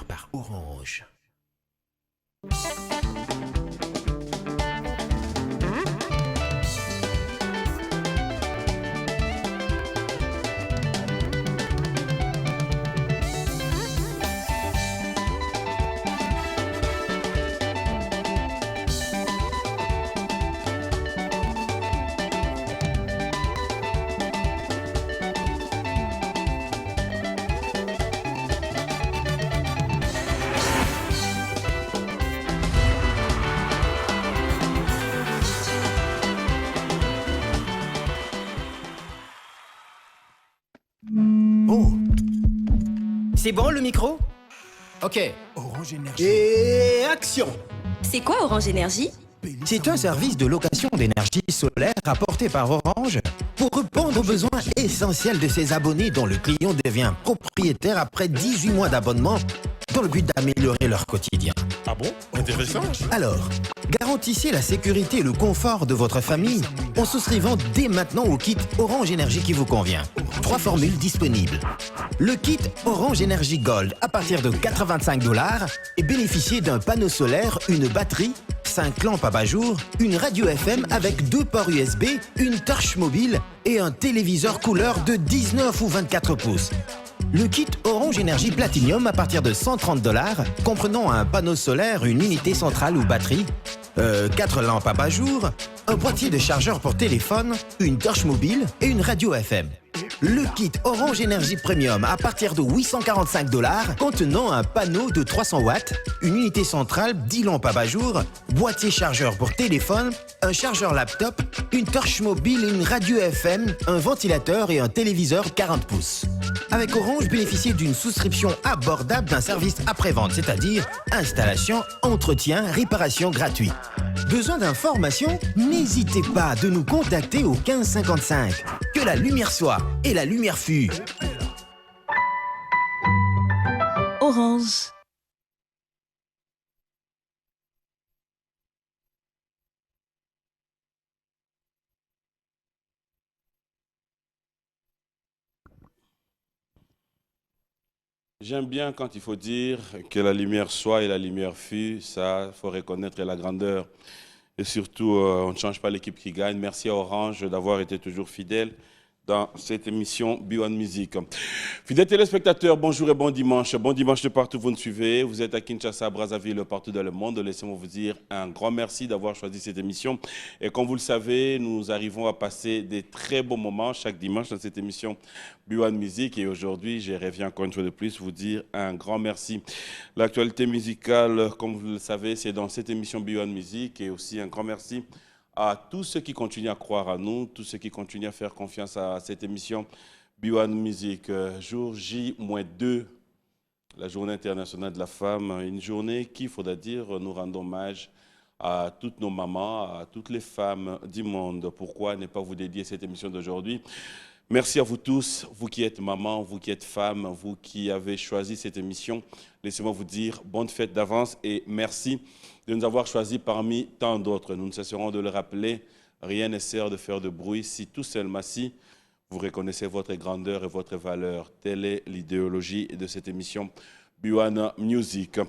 offert par Orange. Oh, c'est bon le micro? Ok. Orange Énergie. Et action! C'est quoi Orange Énergie? C'est un service de location d'énergie solaire apporté par Orange pour répondre aux besoins essentiels de ses abonnés dont le client devient propriétaire après 18 mois d'abonnement dans le but d'améliorer leur quotidien. Ah bon? Intéressant. Alors, garantissez la sécurité et le confort de votre famille en souscrivant dès maintenant au kit Orange Énergie qui vous convient. 3 formules disponibles. Le kit Orange Énergie Gold à partir de 85 $ et bénéficiez d'un panneau solaire, une batterie, 5 lampes abat-jour, une radio FM avec 2 ports USB, une torche mobile et un téléviseur couleur de 19 ou 24 pouces. Le kit Orange Énergie Platinum à partir de 130 $, comprenant un panneau solaire, une unité centrale ou batterie, 4 lampes abat-jour, un boîtier de chargeur pour téléphone, une torche mobile et une radio FM. Le kit Orange Énergie Premium à partir de 845 $, contenant un panneau de 300 watts, une unité centrale, 10 lampes abat-jour, boîtier chargeur pour téléphone, un chargeur laptop, une torche mobile et une radio FM, un ventilateur et un téléviseur 40 pouces. Avec Orange, bénéficiez d'une souscription abordable d'un service après-vente, c'est-à-dire installation, entretien, réparation gratuit. Besoin d'informations? N'hésitez pas de nous contacter au 1555. Que la lumière soit et la lumière fut. Orange. J'aime bien quand il faut dire que la lumière soit et la lumière fut, ça, il faut reconnaître la grandeur. Et surtout, on ne change pas l'équipe qui gagne. Merci à Orange d'avoir été toujours fidèle dans cette émission B1 Music. Fidèles téléspectateurs, bonjour et bon dimanche. Bon dimanche de partout où vous nous suivez. Vous êtes à Kinshasa, Brazzaville, partout dans le monde. Laissez-moi vous dire un grand merci d'avoir choisi cette émission. Et comme vous le savez, nous arrivons à passer des très beaux moments chaque dimanche dans cette émission B1 Music. Et aujourd'hui, je reviens encore une fois de plus vous dire un grand merci. L'actualité musicale, comme vous le savez, c'est dans cette émission B1 Music. Et aussi un grand merci à tous ceux qui continuent à croire à nous, tous ceux qui continuent à faire confiance à cette émission B1 Music. Jour J-2, la journée internationale de la femme, une journée qui, il faudra dire, nous rendons hommage à toutes nos mamans, à toutes les femmes du monde. Pourquoi ne pas vous dédier cette émission d'aujourd'hui? Merci à vous tous, vous qui êtes maman, vous qui êtes femme, vous qui avez choisi cette émission. Laissez-moi vous dire bonne fête d'avance et merci de nous avoir choisis parmi tant d'autres. Nous ne cesserons de le rappeler, rien ne sert de faire de bruit si tout seulement si vous reconnaissez votre grandeur et votre valeur. Telle est l'idéologie de cette émission B1 Music.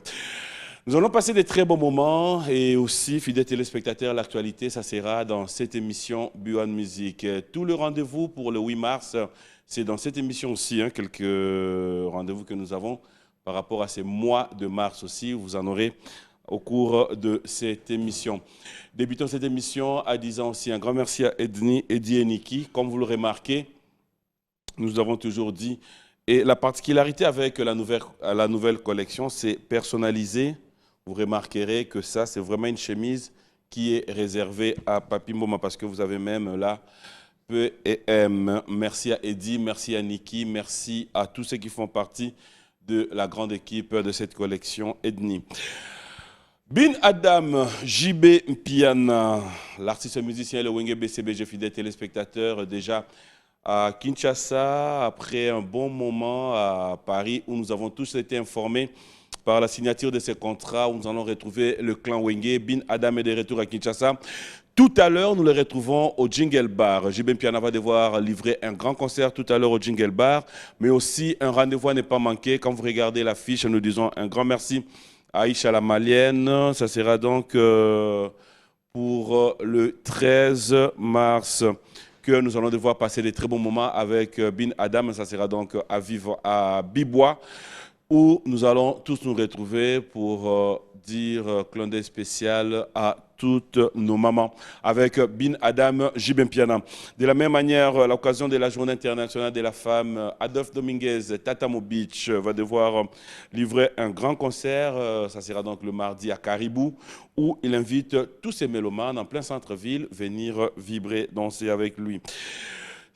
Nous allons passer des très bons moments et aussi, fidèles téléspectateurs, l'actualité, ça sera dans cette émission B1 Music. Tout le rendez-vous pour le 8 mars, c'est dans cette émission aussi, quelques rendez-vous que nous avons par rapport à ces mois de mars aussi. Vous en aurez au cours de cette émission. Débutons cette émission en disant aussi un grand merci à Eddie et Niki. Comme vous le remarquez, nous avons toujours dit, et la particularité avec la nouvelle collection, c'est personnalisé. Vous remarquerez que ça, c'est vraiment une chemise qui est réservée à Papi Moma parce que vous avez même là P et M. Merci à Eddie, merci à Niki, merci à tous ceux qui font partie de la grande équipe de cette collection Edni. Bin Adam, JB Piana, l'artiste musicien le Wenge BCBG, fidèle téléspectateur, déjà à Kinshasa, après un bon moment à Paris où nous avons tous été informés par la signature de ces contrats où nous allons retrouver le clan Wenge. Bin Adam est de retour à Kinshasa. Tout à l'heure, nous le retrouvons au Jingle Bar. JB Piana va devoir livrer un grand concert tout à l'heure au Jingle Bar, mais aussi un rendez-vous à ne pas manquer. Quand vous regardez l'affiche, nous disons un grand merci à Aïcha la Malienne. Ça sera donc pour le 13 mars que nous allons devoir passer des très bons moments avec Bin Adam. Ça sera donc à Bibois, où nous allons tous nous retrouver pour dire clin d'œil spécial à toutes nos mamans avec Bin Adam Jibem Piana. De la même manière, à l'occasion de la Journée internationale de la femme, Adolphe Dominguez, Tatamo Beach, va devoir livrer un grand concert. Ça sera donc le mardi à Caribou, où il invite tous ces mélomanes en plein centre-ville venir vibrer, danser avec lui.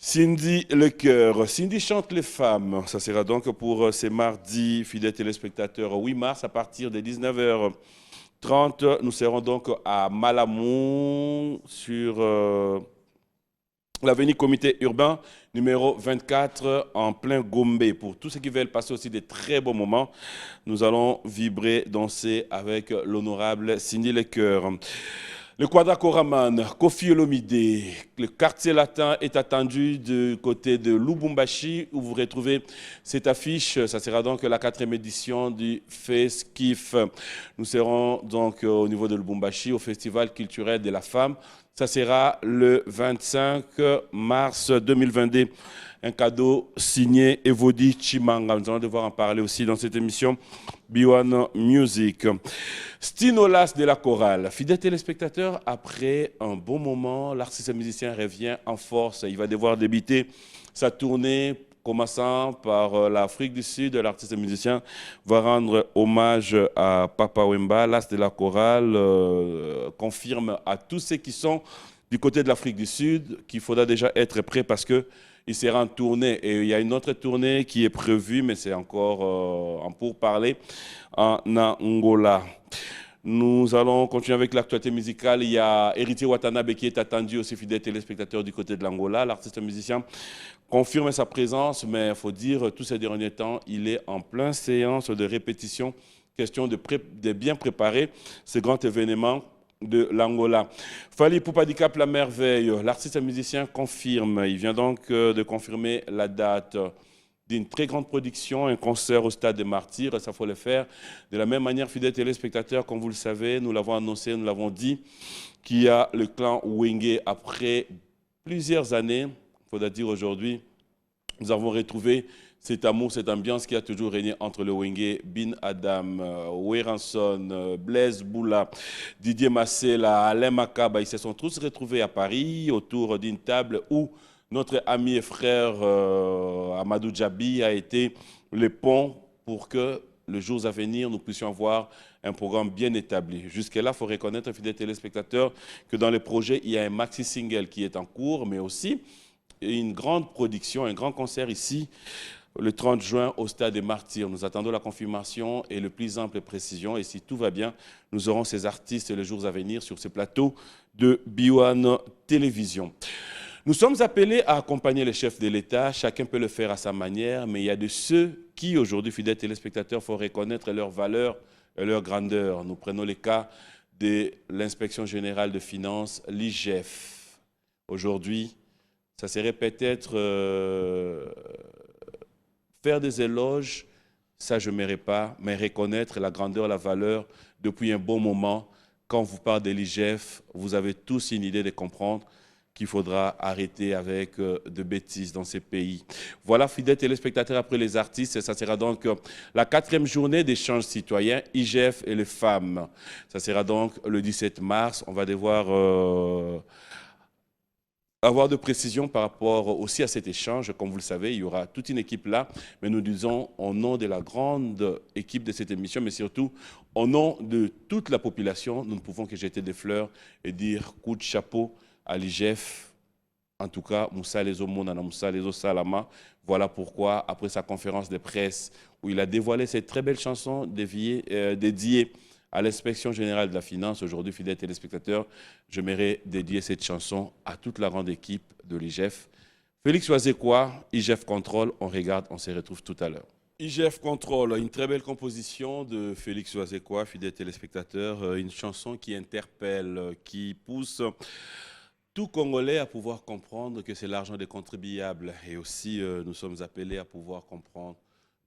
Cindy Le Cœur, Cindy chante les femmes. Ça sera donc pour ces mardis, fidèles téléspectateurs, 8 mars à partir de 19h30. Nous serons donc à Malamou sur l'avenue Comité urbain numéro 24 en plein Gombe. Pour tous ceux qui veulent passer aussi des très bons moments, nous allons vibrer, danser avec l'honorable Cindy Le Cœur. Le Quadracoraman, Kofi Olomide, le quartier latin est attendu du côté de Lubumbashi où vous retrouvez cette affiche. Ça sera donc la 4e édition du FESKIF. Nous serons donc au niveau de Lubumbashi au Festival culturel de la femme. Ça sera le 25 mars 2022. Un cadeau signé Evodi Chimanga. Nous allons devoir en parler aussi dans cette émission B1 Music. Stinolas de la chorale. Fidèles téléspectateurs, après un bon moment, l'artiste musicien revient en force. Il va devoir débuter sa tournée, commençant par l'Afrique du Sud. L'artiste musicien va rendre hommage à Papa Wemba. L'as de la chorale confirme à tous ceux qui sont du côté de l'Afrique du Sud qu'il faudra déjà être prêt parce que il sera en tournée et il y a une autre tournée qui est prévue, mais c'est encore en pourparlers en Angola. Nous allons continuer avec l'actualité musicale. Il y a Héritier Watanabe qui est attendu aussi fidèle téléspectateur du côté de l'Angola. L'artiste musicien confirme sa présence, mais il faut dire tous ces derniers temps, il est en pleine séance de répétition, question de bien préparer ce grand événement de l'Angola. Fally Ipupa Dicap La Merveille, l'artiste musicien confirme, il vient donc de confirmer la date d'une très grande production, un concert au Stade des Martyrs, ça faut le faire. De la même manière, fidèles téléspectateurs, comme vous le savez, nous l'avons annoncé, nous l'avons dit, qu'il y a le clan Wenge après plusieurs années, il faudra dire aujourd'hui, nous avons retrouvé cet amour, cette ambiance qui a toujours régné entre le Wenge, Bin Adam, Weranson, Blaise Boula, Didier Massela, Alain Makaba. Ils se sont tous retrouvés à Paris autour d'une table où notre ami et frère Amadou Djabi a été le pont pour que les jours à venir, nous puissions avoir un programme bien établi. Jusque-là, il faut reconnaître, fidèles téléspectateurs, que dans le projet, il y a un maxi-single qui est en cours, mais aussi une grande production, un grand concert ici, le 30 juin au Stade des Martyrs. Nous attendons la confirmation et le plus ample précision. Et si tout va bien, nous aurons ces artistes les jours à venir sur ce plateau de B1 Télévision. Nous sommes appelés à accompagner les chefs de l'État. Chacun peut le faire à sa manière, mais il y a de ceux qui, aujourd'hui, fidèles téléspectateurs, il faut reconnaître leur valeur et leur grandeur. Nous prenons le cas de l'Inspection générale de finances, l'IGF. Aujourd'hui, ça serait peut-être faire des éloges, ça je ne m'aimerais pas, mais reconnaître la grandeur, la valeur depuis un bon moment. Quand on vous parle de l'IGF, vous avez tous une idée de comprendre qu'il faudra arrêter avec de bêtises dans ces pays. Voilà, fidèles téléspectateurs, après les artistes, ça sera donc la 4e journée d'échange citoyen, IGF et les femmes. Ça sera donc le 17 mars. On va devoir avoir de précisions par rapport aussi à cet échange. Comme vous le savez, il y aura toute une équipe là, mais nous disons au nom de la grande équipe de cette émission, mais surtout au nom de toute la population, nous ne pouvons que jeter des fleurs et dire coup de chapeau à l'IGF. En tout cas, Moussa Lezo Monana, Moussa Lezo Salama. Voilà pourquoi, après sa conférence de presse, où il a dévoilé cette très belle chanson dédiée à l'Inspection générale de la finance, aujourd'hui, fidèles téléspectateurs, j'aimerais dédier cette chanson à toute la grande équipe de l'IGF. Félix Oazekwa, IGF Contrôle, on regarde, on se retrouve tout à l'heure. IGF Control, une très belle composition de Félix Oazekwa, fidèle téléspectateur, une chanson qui interpelle, qui pousse tout Congolais à pouvoir comprendre que c'est l'argent des contribuables. Et aussi, nous sommes appelés à pouvoir comprendre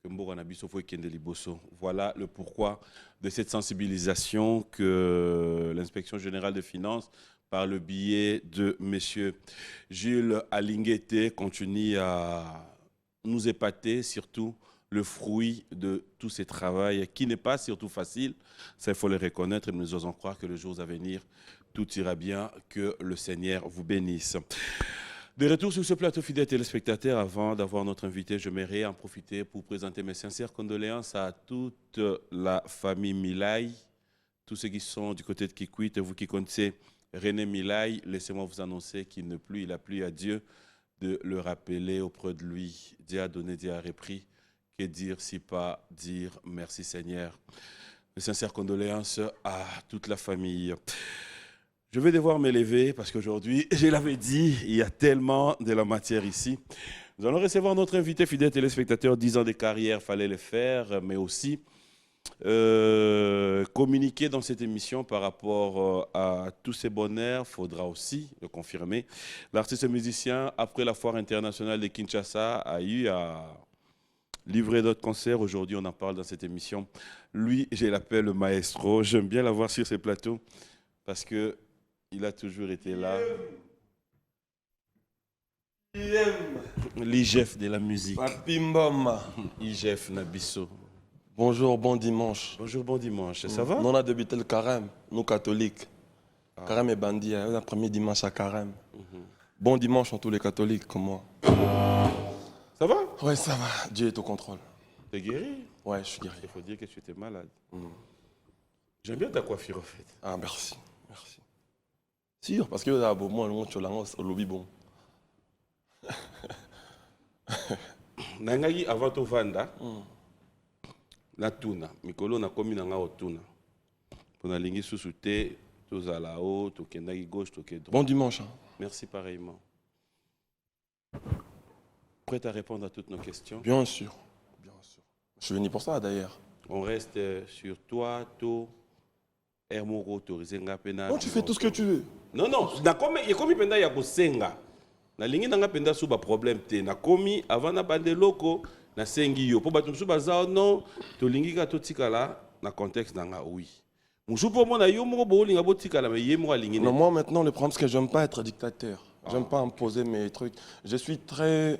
que Mbora Biso faut Kende Liboso. Voilà le pourquoi de cette sensibilisation que l'inspection générale des finances, par le biais de M. Jules Alinguete, continue à nous épater, surtout le fruit de tout ce travail qui n'est pas surtout facile. Ça, il faut le reconnaître et nous osons croire que les jours à venir, tout ira bien, que le Seigneur vous bénisse. De retour sur ce plateau, fidèles téléspectateurs, avant d'avoir notre invité, je m'aimerais en profiter pour présenter mes sincères condoléances à toute la famille Milaï, tous ceux qui sont du côté de Kikwit, vous qui connaissez René Milaï, laissez-moi vous annoncer qu'il ne plut, il a plu à Dieu de le rappeler auprès de lui. Dieu a donné, Dieu a repris. Que dire si pas dire merci Seigneur. Mes sincères condoléances à toute la famille. Je vais devoir m'élever parce qu'aujourd'hui, je l'avais dit, il y a tellement de la matière ici. Nous allons recevoir notre invité, fidèle téléspectateur, 10 ans de carrière, fallait le faire, mais aussi communiquer dans cette émission par rapport à tous ces bonheurs, faudra aussi le confirmer. L'artiste musicien, après la foire internationale de Kinshasa, a eu à livrer d'autres concerts. Aujourd'hui, on en parle dans cette émission. Lui, je l'appelle le maestro. J'aime bien l'avoir sur ces plateaux parce que il a toujours été là. L'IGF de la musique. Papimboma. IGF Nabiso. Bonjour, bon dimanche. Bonjour, bon dimanche. Ça va? Nous on a débuté le carême, nous catholiques. Carême et bandit, le premier dimanche à carême. Bon dimanche à tous les catholiques comme moi. Ça va? Ouais, ça va. Dieu est au contrôle. T'es guéri? Ouais, je suis guéri. Il faut dire que tu étais malade. J'aime bien ta coiffure, en fait. Ah, merci. Merci. Sûr, parce que là, bon, moi, le monde, tu l'as au lobby, bon. Nangaki avant to vanda. Na tuna. Mikolo na komi na nga otuna. Pona lingi susu te, tozala o, tokendaki gauche, toke droite. Bon dimanche. Hein. Merci pareillement. Prêt à répondre à toutes nos questions? Bien sûr. Bien sûr. Je suis venu pour ça, d'ailleurs. On reste sur toi, to, Hermoro, Torizenga, Pena. Non, tu fais tout ce que tu veux. Non, non. Na komi, y komi penda ya kosenga. Na lingi nanga penda suba problème te. Na komi avant na bande loko, na sengi yo. Po batum suba zao non, to lingi ka to tikala na contexte nanga oui. Mouchoupo mona yo moko bo linga bo tikala mais ye mo lingi. Non, moi maintenant le problème c'est que j'aime pas être dictateur. J'aime pas imposer mes trucs. Je suis très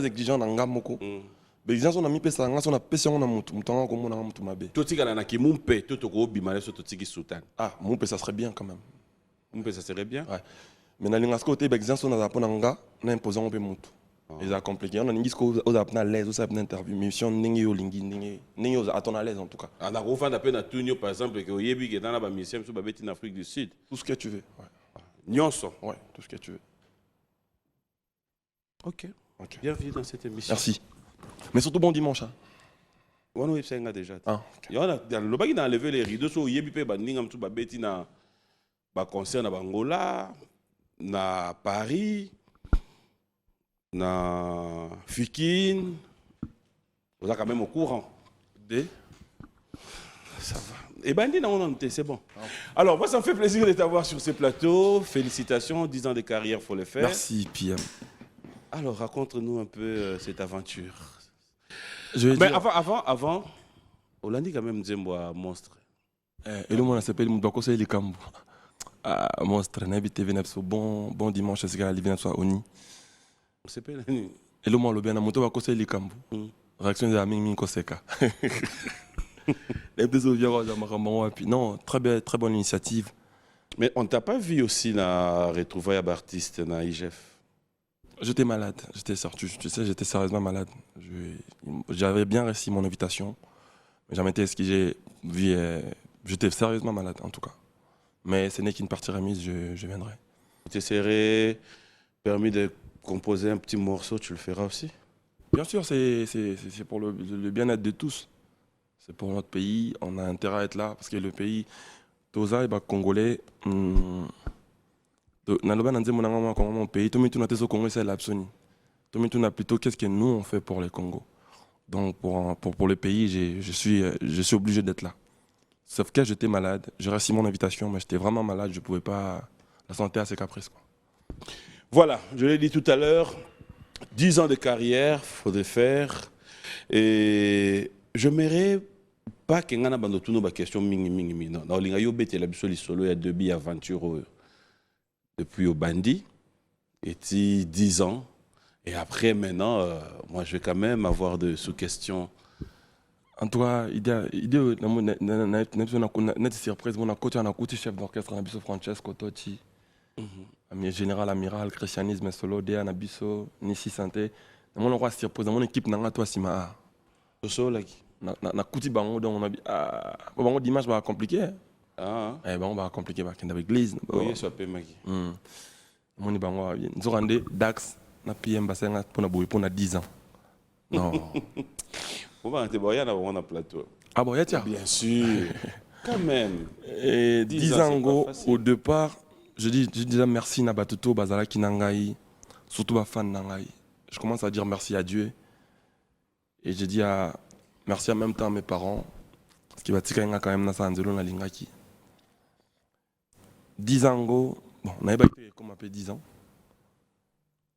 exigeant dans ngamoko. Mais les gens ont mis pesa nga son apesi on a mutu mutanga ko mona mutu mabe. To tikala na kimumpe to ko bimale so to tiki sultan. Ah, mumpe ça serait bien quand même. Mumpe ça serait bien. Ouais. Mais na linga côté les gens sont na nga na imposer on pe mutu. Ils a compliqué. On a ningi ko aux apna l'aise, aux apna interview, mission ningi yo lingi ningi aux attend à l'aise en tout cas. On a refait na peine à Tunio par exemple que yebi que dans la mission so babeti en Afrique du Sud. Tout ce que tu veux. Ouais. Nyonso. Ouais, tout ce que tu veux. OK. Bienvenue dans cette émission. Merci. Mais surtout bon dimanche. Hein. On a eu déjà. Ah, okay. Le bagi n'a levé les rideaux so yebi pe bandinga mtu babeti na ba concert na Bangola, na Paris, na Fikine. Vous êtes quand même au courant. Ça va. Et Bandi, c'est bon. Alors, moi, ça me fait plaisir de t'avoir sur ce plateau. Félicitations, 10 ans de carrière, il faut le faire. Merci, PM. Alors, raconte-nous un peu cette aventure. Mais dire... avant, Hollandi quand même Nzembo monstre. Et le monde s'appelle Mbako Sey Likambo. Monstre, n'habite bon dimanche, c'est qu'elle vient soit Oni. Et le monde le bien à moto Mbako Sey Likambo. Réaction de la Ming Koseka. Non, très bonne initiative. Mais on ne t'a pas vu aussi dans retrouvailles d'artistes dans IGF? J'étais malade, tu sais, j'étais sérieusement malade. J'avais bien reçu mon invitation, mais jamais été ce que j'ai vu. J'étais sérieusement malade en tout cas. Mais ce n'est qu'une partie remise, je viendrai. Tu serais permis de composer un petit morceau, tu le feras aussi? Bien sûr, c'est pour le bien-être de tous. C'est pour notre pays, on a intérêt à être là, parce que le pays, Toza et Congolais, mon pays, tout le monde Congo, c'est l'absolu. Tout le monde plutôt qu'est-ce que nous on fait pour le Congo. Donc pour le pays, je suis obligé d'être là. Sauf que j'étais malade, j'ai reçu mon invitation, mais j'étais vraiment malade, je ne pouvais pas... La santé a ses caprices, quoi. Voilà, je l'ai dit tout à l'heure, 10 ans de carrière, faudrait faire. Et je m'aimerais pas que ngana bando tuno ba question mingi non. Na olinga yo bete la biso lisolo ya debi aventure depuis au bandi et 10 ans. Et après maintenant, moi je vais quand même avoir de sous-questions. En tout cas, idée net surprise mon côté on a côté chef d'orchestre na biso Francesco Totti. Général amiral christianisme solo de na biso Nissi Santé. Mon roi surprise mon équipe nanga toi sima. Oso laki. Na kuti bango donc on a bango dimanche va compliqué. Ah. Eh bango va compliqué ba kenda église. Oui, ça peut maki. Mon bango bien. Nzorande Dax na PM basenga pour na boy pour na 10 ans. Non. Comment te boya na on a plateau. Ah bon, tiens. Bien sûr. Quand même. Et 10 ans au départ, je disais merci na batuto bazala kinangai, surtout ba fan nangai. Je commence à dire merci à Dieu. Et je dis merci en même temps à mes parents. Parce qu'il va tirer quand même dans Sanzelo na lingaki. 10 ans bon, on avait pas été comme appelé 10 ans.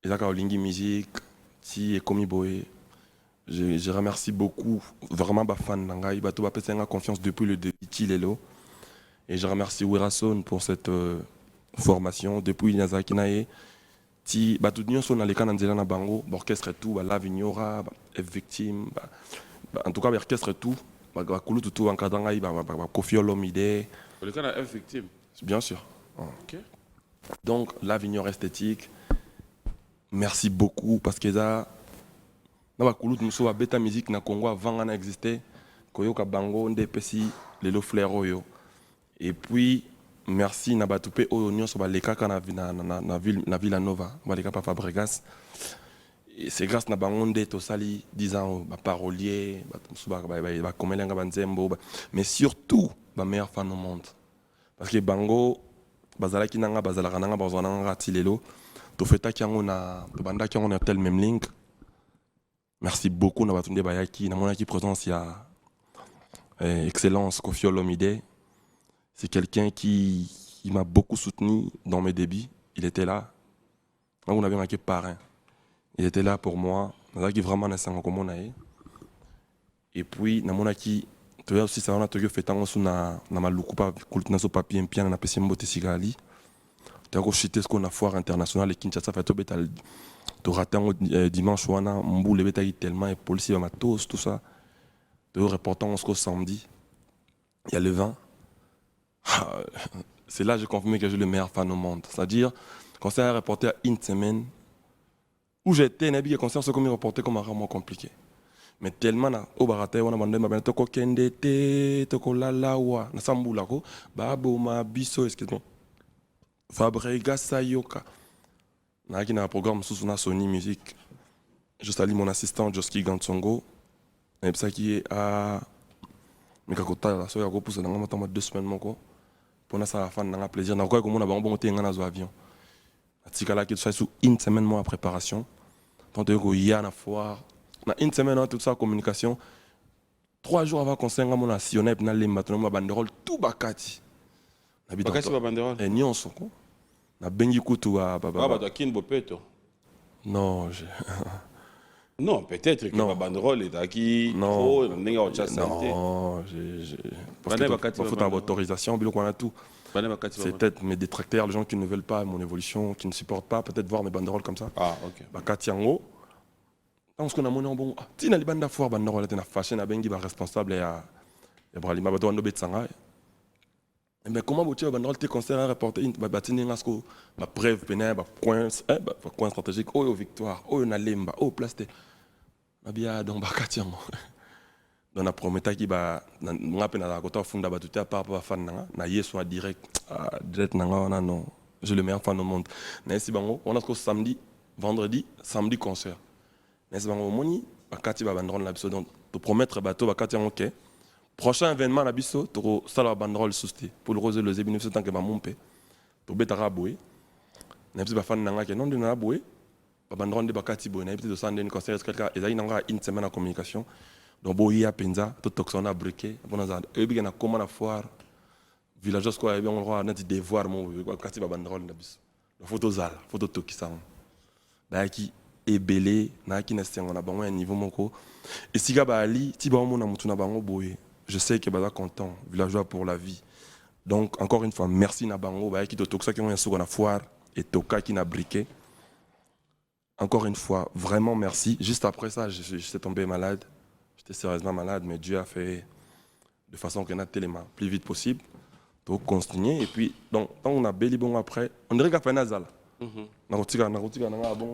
Et là quand Olingi musique, si et comme boy. Je remercie beaucoup vraiment ma fan nangai bato ba pesa confiance depuis le début Lelo. Et je remercie Werason pour cette formation depuis Nyazaki nae ti bato nyonso na leka na nzela na bango orchestre tout la vignora F victime en tout cas orchestre tout ba kulu tout encadrant ngai ba Kofi Olomide Le cas F victime. bien sûr. OK. Donc la vignora esthétique. Merci beaucoup parce que ça na bakulu muso beta musique na Congo avant na existait koyoka bango ndepesi lelo flair oyo et puis merci na batupe oyo nyonso balekaka na Villa Nova baleka pa Fabregas et c'est grâce na bango nde tosali 10 ans ba parolier muso ba komelenga banzembo mais surtout ba meilleur fan au monde parce que bango bazalaki nanga bazalaka nanga bazwana nanga tilelo to fetaki yango na to bandaki yango na tel même link. Merci beaucoup Nabatunde Bayaki, na monaki présence il y a excellence Kofi Olomide. C'est quelqu'un qui m'a beaucoup soutenu dans mes débuts. Il était là. Là on avait marqué parrain. Il était là pour moi. Nazaki vraiment na sango comme on a. Et puis na monaki tu aussi ça on a tokyo fetango na maluku pa kultina so papier impia na pesi mbote sigali. Tu as chité ce qu'on a foire internationale et Kinshasa fait betal. Tu raté dimanche wana mboule betaille tellement et policier va tous tout ça. Tu reportant ce samedi. Il y a le vin. C'est là que j'ai confirmé que j'ai le meilleur fan au monde. C'est-à-dire quand c'est un reporter à une semaine où j'étais nabi que concert ce comme reporter comme vraiment compliqué. Mais tellement na au barata wana bande ma to ko kende te to ko lalawa na sambula ko babo ma biso excuse-moi. Fabregas Sayoka. Naki na programme sous na Sony Music. Je salue mon assistant Joski Gansongo. Et ça qui est à Mikakota la soya ko pousse dans ma 2 semaines moko. Pour na ça fan na plaisir na ko ko mona bon te ngana zo avion. Atikala ki ça sous une semaine moi en préparation. Tant que ya na foire. Na une semaine tout ça communication. 3 jours avant qu'on s'enga mon national na le maintenant ma banderole tout bakati. Bakati ba banderole. Et nyonso ko. Na bengi kutu wa baba. Ba kin bopeto. Non, non, peut-être que ma banderole est acquis. Non, non, parce que faut avoir autorisation, biloko on a tout. C'est peut-être mes détracteurs, les gens qui ne veulent pas mon évolution, qui ne supportent pas, peut-être voir mes banderoles comme ça. Ah, ok. Bakati yango. Parce qu'on a mon nom bon. Tina li banda foire banderole na fashion na bengi ba responsable ya Bralima bato ndo betsanga. Mais comment vous banderole te conseille à reporter une batine ngasko ba preuve pénal ba point stratégique oh victoire oh na lemba oh place Mabia donc bakati yango. Dans la prometa qui ba ngape na kota funda ba tout à part ba fan na yeso direct nanga non je le meilleur fan au monde. Na si bango on a ko samedi vendredi samedi concert. Na si bango moni bakati ba banderole la biso donc te promettre bateau bakati yango OK. Prochain événement la biso to sala banderole sousté pour le rose le zebinu ce temps que ba mompe to betara boé. Na si ba fan nanga ke non de na boé. babandronde bakati boye na peut de sande une conseil quelqu'un et zaina nga une semaine en communication donc boye penza to toxona briquet bona za e bi na koma na foire villageois quoi e bi on roi na di devoir mon bakati babandronde na biso photo zala photo tokisa ba ki ebele na ki na sengo na bango ya niveau moko et si ga ba ali ti ba mo na mutu na bango boye je sais que baza content villageois pour la vie donc encore une fois merci na bango ba ki to tokisa ki on ya soko na foire et toka qui n'a briqué. Encore une fois, vraiment merci. Juste après ça, j'étais tombé malade. J'étais sérieusement malade, mais Dieu a fait de façon qu'on a tellement plus vite possible. Donc, continuer. Et puis, donc, quand on a béli bon après, on dirait qu'il y a fait Nazal.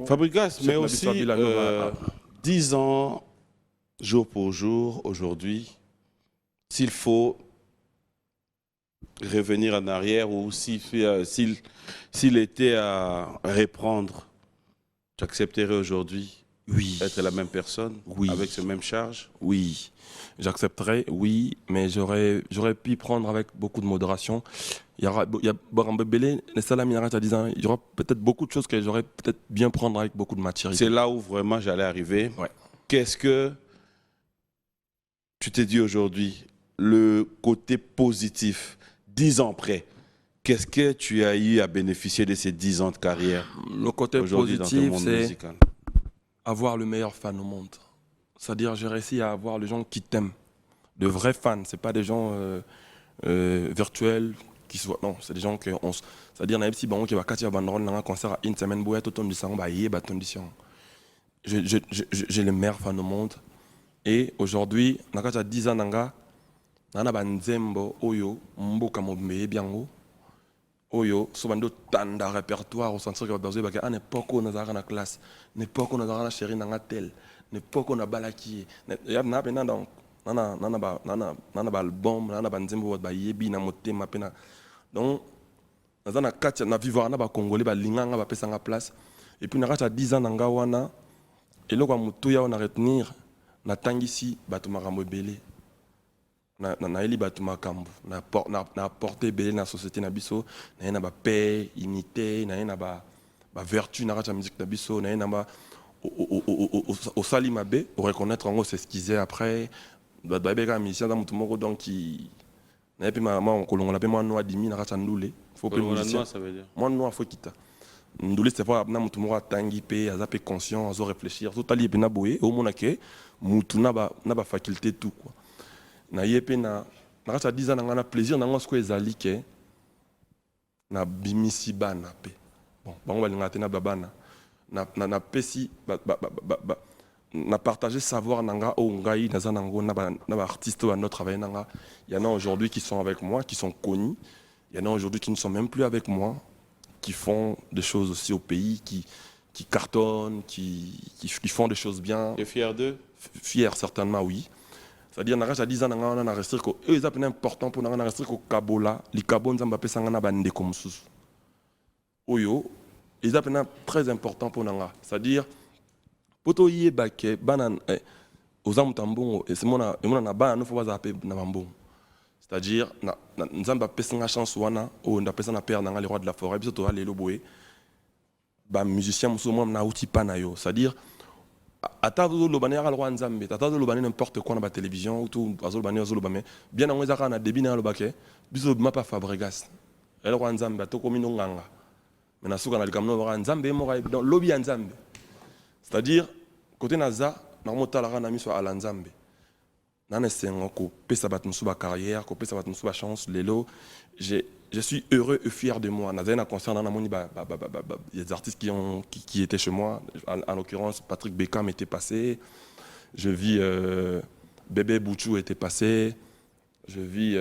Fabregas, mais aussi 10 ans, jour pour jour, aujourd'hui, s'il faut revenir en arrière ou s'il était à reprendre, tu accepterais aujourd'hui être la même personne avec ce même charge? Oui, j'accepterais, oui, mais j'aurais pu prendre avec beaucoup de modération. Il y aura peut-être beaucoup de choses que j'aurais peut-être bien prendre avec beaucoup de maturité. C'est là où vraiment j'allais arriver. Ouais. Qu'est-ce que tu t'es dit aujourd'hui, le côté positif, 10 ans après? Qu'est-ce que tu as eu à bénéficier de ces 10 ans de carrière? Le côté positif, c'est avoir le meilleur fan au monde. C'est-à-dire, j'ai réussi à avoir les gens qui t'aiment. De vrais fans, ce pas des gens virtuels qui soient. Non, c'est des gens que on. C'est-à-dire, si bon qui va casser un bandrone dans un concert à une semaine, boire tout ton disant, bah y est, bah ton disant. J'ai le meilleur fan au monde. Et aujourd'hui, dans 10 ans, nanga, nana banzembo oyo mboka mobé biango. Oyo, souvent tanda répertoire au centre que besoin parce qu'à n'époque on a dans la classe, n'époque on a dans la chérie dans la telle, n'époque on a balaki, ya na pena donc nana album, nana banzembo ba yebi na motema pena. Donc na katia na vivre na ba congolais ba linganga ba pesa nga place et puis na katia 10 ans nanga wana et loko mutu ya on a retenir na tangisi bato makambo ebele. Na eli batu makambo na apporté belé na société na biso na ba paix unité na ba vertu na racha musique na biso na ba au sali mabe au reconnaître en gros c'est ce qu'ils disaient après ba beka musicien dans mutu moko donc qui na pe maman kolongola pe moi noa dimi na racha ndule faut pe musicien ça veut dire moi noa faut quitter ndule c'est pas na mutu moko tangi pe aza pe conscient azo réfléchir tout ali pe na boye au monake mutu na ba faculté tout quoi. Na yepe na kata 10 ans na plaisir na ngosko ezali ke na bimisi bana pe bon bango balinga te na babana na pesi na partager savoir nanga o ngai na zanango na ba artistes à notre travail nanga il y en a aujourd'hui qui sont avec moi qui sont connus il y en a aujourd'hui qui ne sont même plus avec moi qui font des choses aussi au pays qui cartonnent qui font des choses bien. Tu es fier d'eux? Fier certainement oui. C'est-à-dire que 10 ans, on a resté que eux c'est important pour nous rester que Kabola, les Kabon Zamba pesanga na bande comme sous. Oyo, ils appellent très important pour nous. C'est-à-dire poto yé baké banan aux amtambon et c'est mon na ba no faut pas appeler na bambon. C'est-à-dire na Zamba pesanga chance wana o na pesanga père na les rois de la forêt biso to aller loboé. Ba musicien musulman na outil panayo, c'est-à-dire atado lo banera le roi nzambe atado lo banera n'importe quoi na ba télévision ou tout azolo banera azolo bamé bien na ngeza kana débit na lo baké biso mapa Fabregas le roi nzambe to komi nganga mais na suka na likamno roi nzambe mo dans lobby nzambe c'est-à-dire côté naza na motala kana miso ala nzambe na sengo ko pesa bat musuba carrière ko pesa bat musuba chance lelo je suis heureux et fier de moi. Il y a des artistes qui étaient chez moi. En l'occurrence, Patrick Beckham était passé. Je vis Bébé Bouchou était passé. Je vis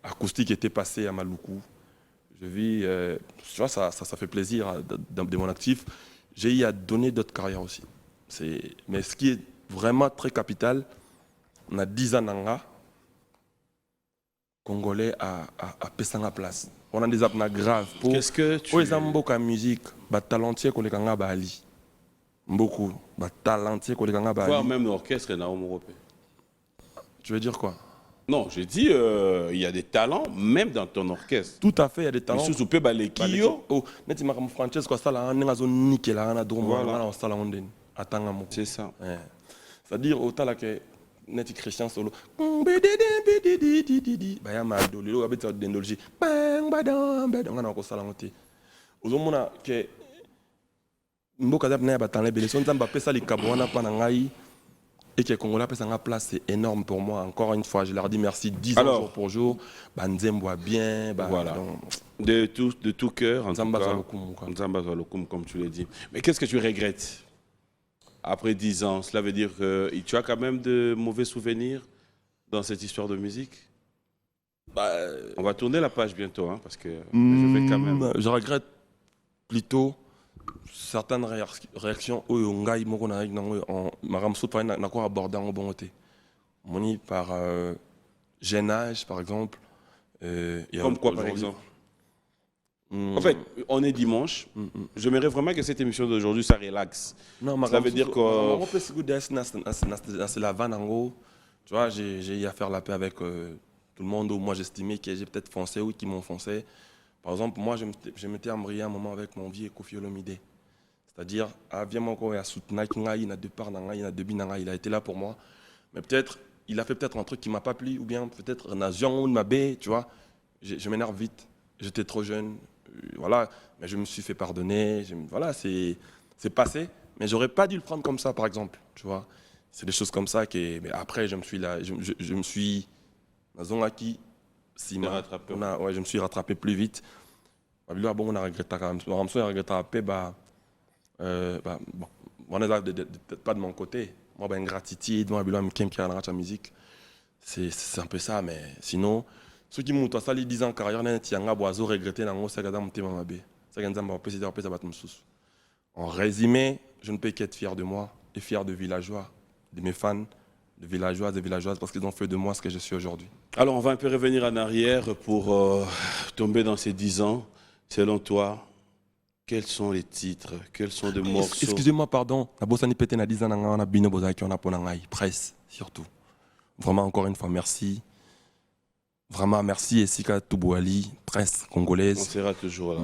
Acoustique était passé à Maluku. Je vis. Tu vois, ça fait plaisir de mon actif. J'ai eu à donner d'autres carrières aussi. Mais ce qui est vraiment très capital, on a 10 ans nanga. Congolais à Pessanga place. On a des apnas graves. Qu'est-ce que tu... Pour les amboka musique, bah talentier qu'on les ganga bali. Beaucoup. Bah talentier qu'on les ganga bali. Voir même l'orchestre et Naomi Europé. Tu veux dire quoi? Non, j'ai dit, il y a des talents, même dans ton orchestre. Tout à fait, il y a des talents. Sous peu balekio. Oh, neti makambo Francesco asala nga zo nikela na drum Voilà. na osala ondeni atanga mo. C'est ça. C'est-à-dire autant là que neti Christian solo. Ba ya ma do lelo abeta dendologie. Bang badam badam nga na ko sala ngoti. Ozomona ke mboka zap na ba tanle bele son nzamba pesa likabo wana pa na ngai. Et que les Congolais appellent ça en place, c'est énorme pour moi. Encore une fois, je leur dis merci 10 ans jour pour jour. Nzem boit bien. Voilà. Donc, de tout cœur, en Nzamba tout cas. Zalokoum, quoi. Nzamba Zalokoum, comme tu l'as dit. Mais qu'est-ce que tu regrettes après 10 ans? Cela veut dire que tu as quand même de mauvais souvenirs dans cette histoire de musique? On va tourner la page bientôt, hein, parce que je vais quand même... Je regrette plutôt certaines réactions où ngai moko na en maram saut par na ko aborder en bon côté. Moni par jeune âge par exemple. Comme quoi par exemple? En fait, on est dimanche. J'aimerais vraiment que cette émission d'aujourd'hui, ça relaxe. Non, ça veut dire que... C'est la vanne en gros. Tu vois, j'ai eu à faire la paix avec tout le monde où moi j'estimais que j'ai peut-être foncé ou qui m'ont foncé. Par exemple, moi je m'étais embrouillé un moment avec mon vieux Kofi Olomide. C'est-à-dire, il a été là pour moi. Mais peut-être, il a fait peut-être un truc qui ne m'a pas plu, ou bien peut-être Nation ou Mabé, tu vois. Je m'énerve vite. J'étais trop jeune. Voilà. Mais je me suis fait pardonner. Voilà, c'est passé. Mais j'aurais pas dû le prendre comme ça, par exemple. Tu vois. C'est des choses comme ça que. Mais après, je me suis là. Je me suis. Je me suis rattrapé plus vite. Bon, on a regretté quand même. On a regretté bon, on est là pas de mon côté. Moi, ben gratitude, moi, qui a la musique. C'est un peu ça, mais sinon, ceux qui m'ont tout ça, les 10 ans carrière, ils ont regretté dans le En résumé, je ne peux qu'être fier de moi et fier de villageois, de mes fans, de villageoises et villageoises, parce qu'ils ont fait de moi ce que je suis aujourd'hui. Alors, on va un peu revenir en arrière pour tomber dans ces 10 ans. Selon toi, quels sont les titres? Quels sont les morceaux? Excusez-moi, pardon. La Bossani Pété n'a 10 ans, on a Bino Bozaki, on a Ponangaï, presse, surtout. Vraiment, encore une fois, merci. Vraiment, merci Essika Toubouali, presse congolaise. On sera toujours là.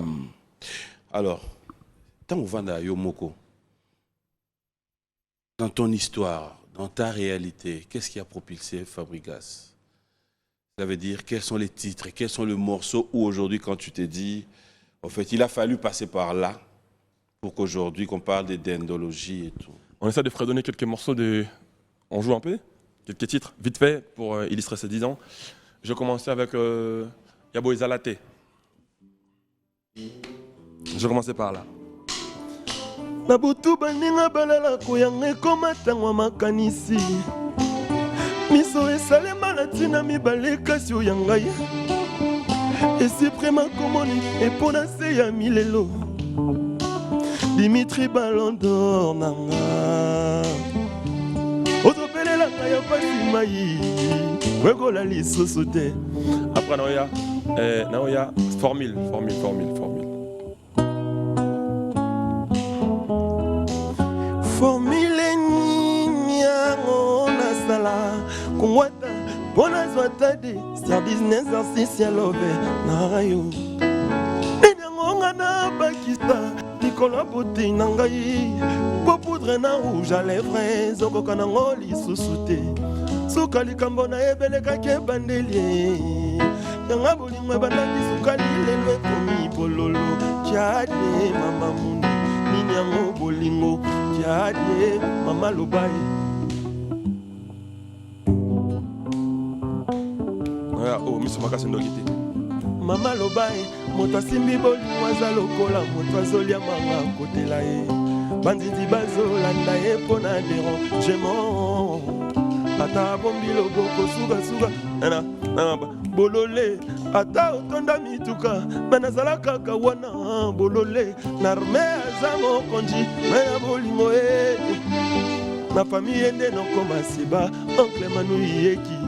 Alors, tant on va dans Yomoko, dans ton histoire, dans ta réalité, qu'est-ce qui a propulsé Fabregas? Ça veut dire, quels sont les titres, quels sont les morceaux où aujourd'hui, quand tu t'es dit, en fait, il a fallu passer par là pour qu'aujourd'hui, qu'on parle des dendologies et tout. On essaie de fredonner quelques morceaux de... On joue un peu? Quelques titres, vite fait, pour illustrer ces 10 ans. Je commençais avec Yabo Izalate. Je commençais par là. Nabutu baninga balala koyanga ekoma ntango makanisi miso esalema na ntina mibale kasi oya ngai esiprema komoni epo na se ya milelo Dimitri Balondor nanga ozopelela ngai ya pasi mai wekola lisusu te. Après naoya formule. Formule nini yango nasala kongwata mpo nazwa tade service n'exercice ya lobe na yo nini yango nga nabakisa likolo ya bote na ngai po poudre na rouge à lèvre ezokoka nango lisusu te suka likambo nayebelekaki ebandeli yanga bolingo ebandaki suka lilelo ekomi bololo kyade mama mundi nini yango bolingo kyade mama lobai. Oh, miso makasi ndoki te. Mama lobai moto asimbi bolingo aza lokola moto azolia manga kotela ye banziti bazolanda ye mpo na dérangement ata bombi loboko sukasuka bolole ata otonda mituka me nazala kaka wana bolole na arme aza mokonzi me ya bolingo e na famille ye nde nokoma siba oncle manui yeki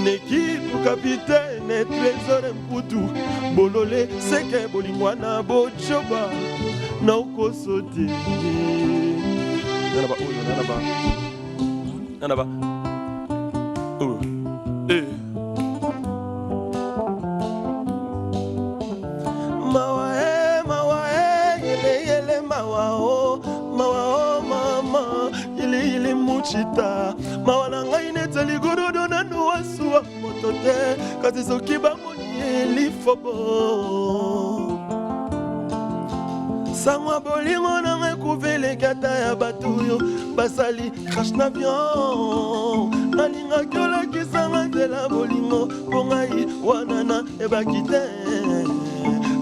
nekibu kapitaine trésor mputu bolole seke bolingo wana bojoba na okoso te Nanaba. Eh. Mawa yele mawa o mama ile muchita mawa na ngai nete ligorodo na nuasua moto te kasi soki bamoni elifobo sangwa bolingo na ngai kuvele kata ya batuyo basali crash na avion nalingaki olakisanga nzela bolingo mpo ngai wanana ebaki te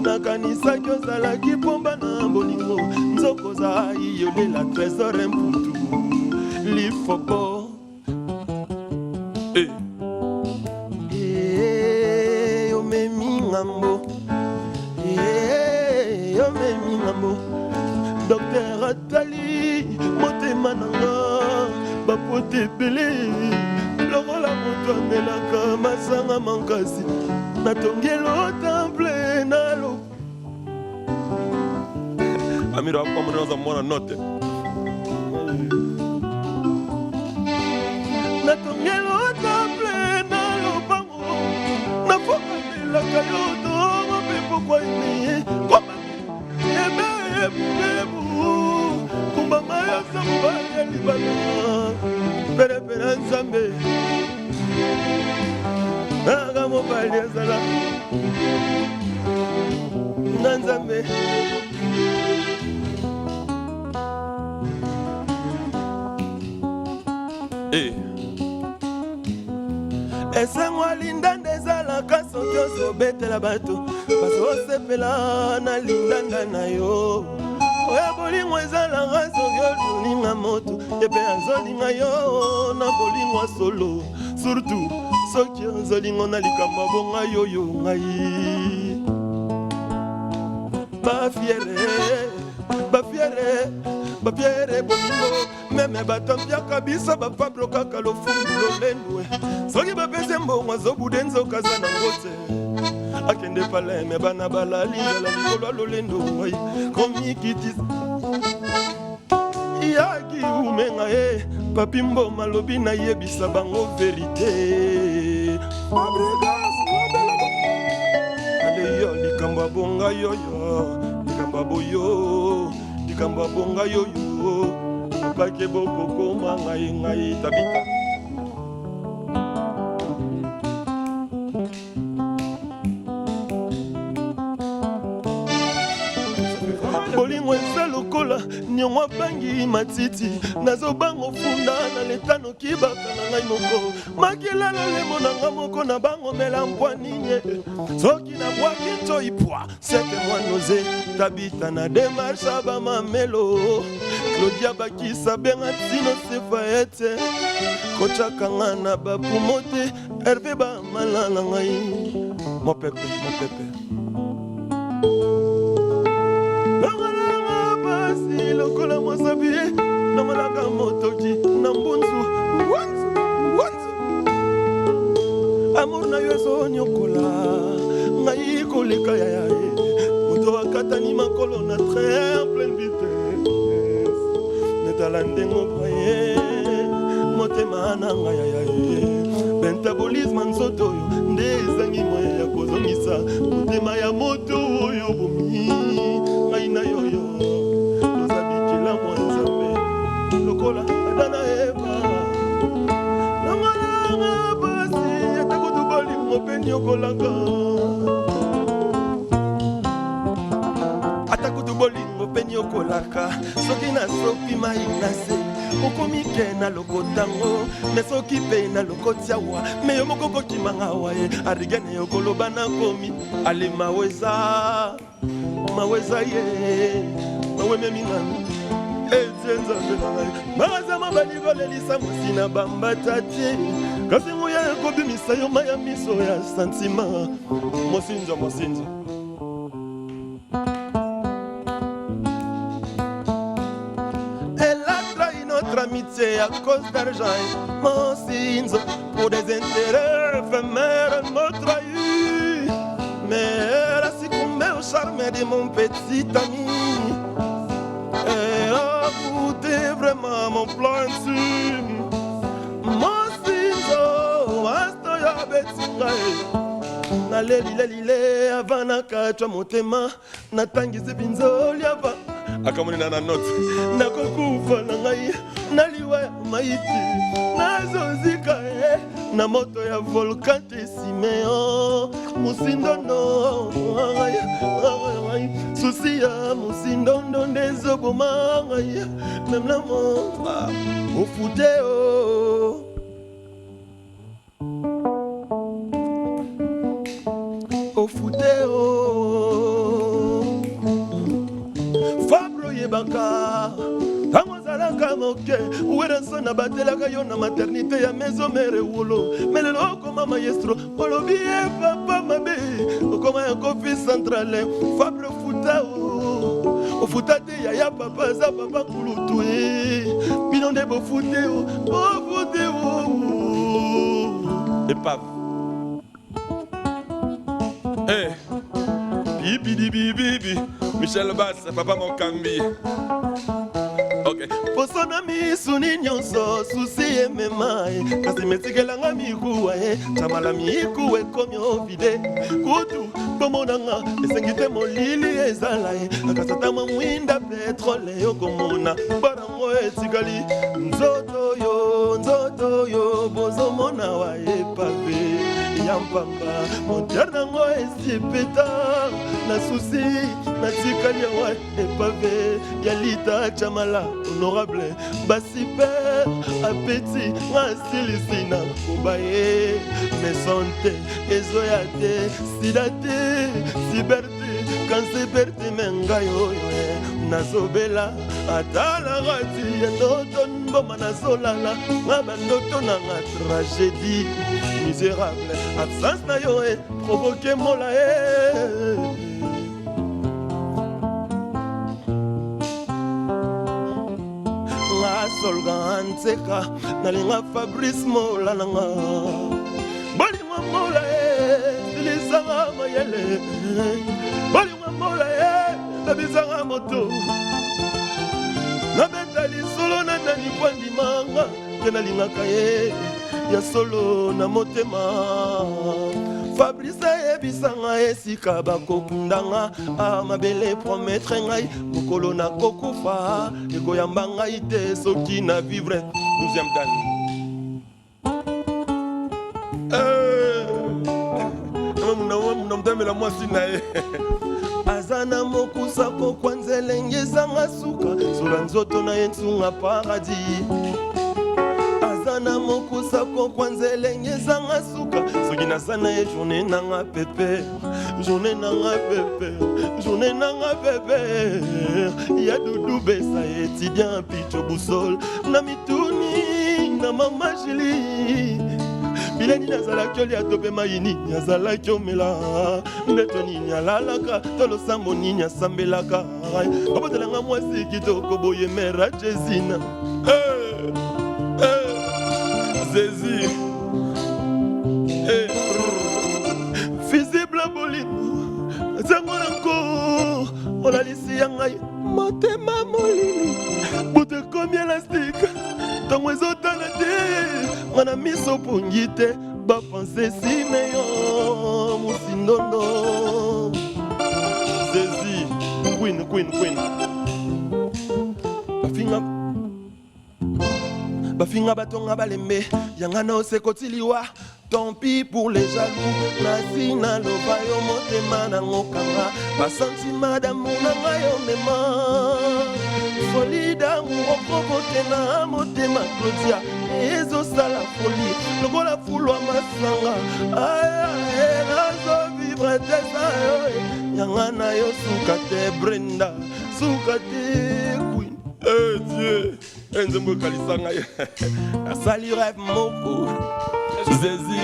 nakanisaki ozalaki pomba na bolingo nzokoza iyolela trésor mputu lifopo omemi ngambo omemi ngambo docteur atali motema nanga bapote ebele lokola moto amelaka masanga makasi natongelo temple nalo Amiro hapa mwanaweza mwana note. natongelo temple nalo bango nafokamela kayoto mapepo kwa ini kwa ebebu kumbama ya samubaya libana perepera nzambe naga mobali ezala na nzambe esengo alindanda ezalaka soki ozobetela bato bazosepela na lindanda na yo oya bolingo ezalaka soki ozolinga moto epe azolinga yo na bolingo solo surtout soki ozolingo na likambo bonga yoyo ngai bafiere bolingo meme batampiaka biso bapablo kaka lofungu lolendwe soki bapesi mbongo azobude nzoka aza nango te akende paleme bana balali nzala likolo ya lolendo ngai komikiti yaki umenga ye papi mboma lobi nayebisa bango verite aleyo likambo abonga yoyo likambo aboyo likambo abonga yoyo apake bokokoma ngai tabita bolingo eza lokola niongo abangi matiti nazobango funda na letano kibaka na ngai moko makila lolemo na nga moko na bango mela mpwaninye soki na bwaki ntoi pwa seke mwanoze tabita na demarshe bamamelo Claudia bakisa benga tino sefayete kochakanga na bapumo te herve bamalala ngai mopepe lokola mosabi namalaka motoki na mbunzu wanzu amour na yo ezonyokola ngai koleka yaya ye moto akatani makolo na train pleine vitesse netala ndengo paye motema na ngai yaya ye metabolisme nzoto oyo nde ezangi moye ya kozongisa motema ya moto oyo bomi ngai na yoyo lokola adana eba nangalanga basi atakutu bolingo pe nyokolaka atakutu bolingo pe nyokolaka soki nasopi mai na se okomi ke na lokotango me soki pe na lokotiawa me yo moko kokimanga wa ye arigene yokoloba nakomi ale maweza ye mawememinganu ezenzabe na ngai bazama balikolelisa mosi na bambata te kasi ngoya ekobimisa yo ma ya miso ya santima mosinzo Elle a trahi notre amitié à cause d'argent mosinzo pour des intérêts éphémères me trahi mais elle a succombé au charme de mon petit ami. T'es vraiment mon plan dessus. Mon ciseau, Brenda betinga nalelilelile ava nakatwa motema natangisi binzoli ava akamonena na note nakokufa na ngai naliwa ya maiti nazozika na moto ya volcan te simeo musindondo susi ya musindondo ndezoboma ngai memlamo ofuteo ofuteo Fabro yebaka tango zalaka moke uwerenso na batelaka yo na maternité ya mezo mere wolo melelo okoma maestro olobi ye papa mabe okoma ya kofi centrale Fabro futao ofuta te yaya papa za papa kulutu bino nde bofuteo ofuteo epave hey. Bibi bibi Michel Bass papa Mokambi. Ok. Posona misuni nyonso susi ememai kasi metikelanga mikuwa tamala mikuwe komyo vide kutu bomonanga esengite molili ezala akasata mwinda petrole yokomona barango etikali nzoto yo bozomona wa epave yampamba moderna ngo esipeta na susi na tikali wa epave yalita chamala honorable basiper appétit ngasilisina kobaye mesonte ezoyate sidate siberte kanseberte mengayo nazobela atala rati ndoto mboma nazolala ngaba ndoto nanga tragédie misérable absence na yo provoqué mola solga nseka nalinga Fabrice mola nanga bolinga mola silisanga mayele bolinga mola babisanga moto nabeta lisolo na nani kwandimanga ke nalingaka ye ya solo na motema Fabrice ebisanga esika bakokundanga mabele promettre ngai mokolo na kokufa ekoyamba ngai te soki na vivre 12e dan namdamela mwasi na ye aza na mokusa kokwa nzelenge ezanga suka sola nzoto na ye ntunga paradis na mokusa kokwa nzelenge ezanga suka soki nasana ye journée nanga pepe journée nanga pepe journée nanga pepe ya dudu besa étudiant picho busol na mituni na mama Julie bileni nazalaki olia tope mayini azalaki omela mbeto nini alalaka tolosambo nini asambelaka obotelanga mwasi kitoko boye mera jesina Zézi Visible bolino Zango nanko Olalisi yangai Motema molini Boute komi élastique Tongo ezotala te Mwana miso pungite Bapense si meyo Musindondo Zézi Queen Bafinga batonga balembe Yangana osekotiliwa Tant pis pour les jaloux Nazina loba yo motema na ngokanga Basentima d'amour na nga yo mema Folie d'amour provoqué na motema Claudia Ezo sala folie Lokola fulwa masanga Aye nazo vivre te sa yo Yangana yo sukate Brenda Sukate Queen Dieu Nzembo kalisanga ye Asali rêve moko Zézi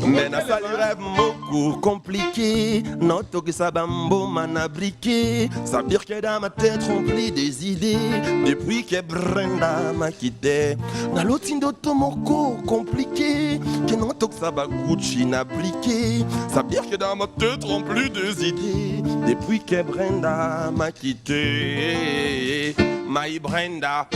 Mais nasali rêve moko compliqué Noto sabambo manabriqué Ça dire que dans ma tête remplie des idées Depuis que Brenda m'a quitté Nalotindo tomoko compliqué Que noto saba Gucci nabriqué Ça dire que dans ma tête remplie des idées Depuis que Brenda m'a quitté My Brenda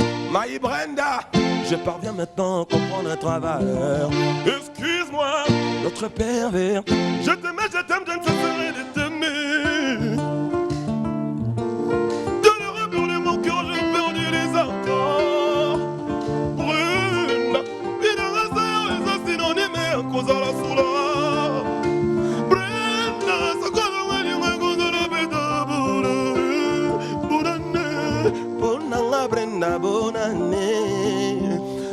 je parviens maintenant à comprendre ta valeur. Excuse-moi, notre pervers. Je t'aimais, je t'aime, je ne cesserai de t'aimer. De le rebrûler mon cœur, je perdu les accords. Brûle, il en reste un synonyme à cause de la soula. Brenda bonane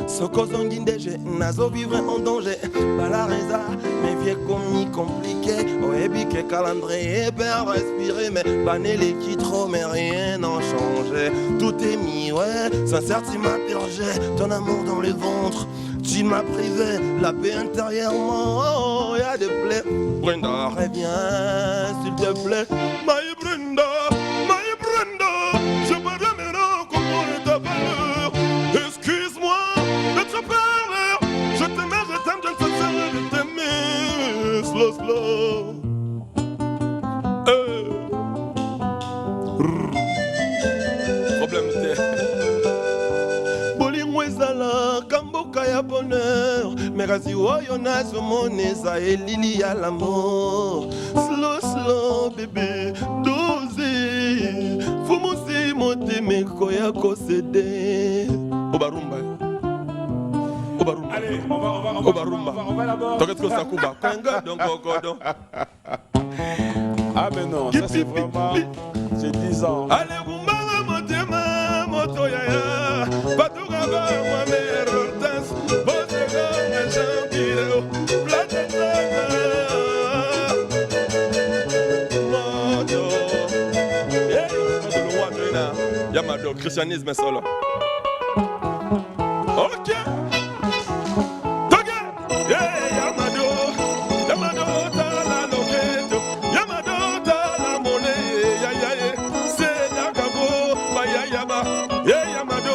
Soko zongindege nazo vivre en danger Balareza mes vieux commis compliqués Oebi que calendrier perd respirer Mais bané les qui trop mais rien n'en changé Tout est mis ouais sincère tu m'as purgé Ton amour dans le ventre tu m'as privé la paix intérieurement oh, y'a des plaies Brenda reviens s'il te plaît My Brenda je parle maintenant comprendre ta valeur. Excuse-moi d'être pervers. Je t'aimais, je t'aime, je ne cesserai de t'aimer. Slow, slow. Problème de Bolingo ezala kamboka ya bonheur. Mais kasi oyo nazomona elili ya l'amour. Slow, slow, bébé, dosé. Fumusi moteme koya kosede Obarumba Allez, on va d'abord. T'inquiète que ça couba Kanga donc Godon. Ah mais non, ça c'est vraiment... J'ai 10 ans. Allez, Gumbanga motema moto yaya Batuga ba ma mère Hortense Botega ma champiro Plateta Moto Yamado, christianisme solo. Ok. Toge. Yeah, Yamado. Yamado tala loketo. Yamado tala mole. Ya ya ya. C'est Dakabo. Baya yaba. Yeah, Yamado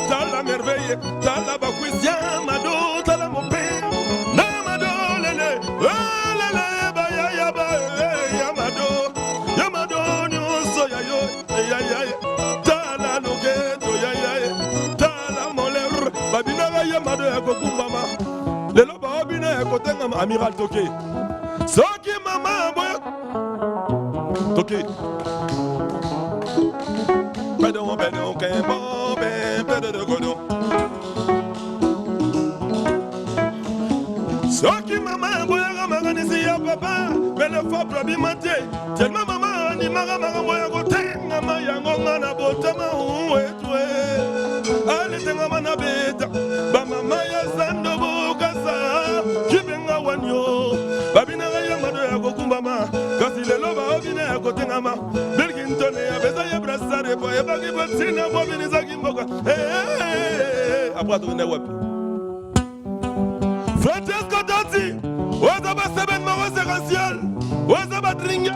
tala merveille. Tala bakwis. Yamado tala mope. Namado lele. Lele baya yaba. Yamado. Yamado nyonso ya yo. Ya ya ya. Lelo ba obine ekotenga amiral Toke Soki mama boya Toke Pedon kembo Pedon de godo Soki mama boya Maganisi ya papa Mele fapra bimate Tellement mama ni maga boya Gotenga mayango ngana botama uwetwe Ale tenga mana beta Ba mama ya sando bukasa Kibenga wanyo Babina ya mado ya kokumbama Kasi lelo ba obine ya kotengama Belgintone ya beza ya brasare Po ya bagi batsina bobini za kimboka Apra to ne wapi Francesco Doti Waza ba seben maro séquentiel Waza ba dringa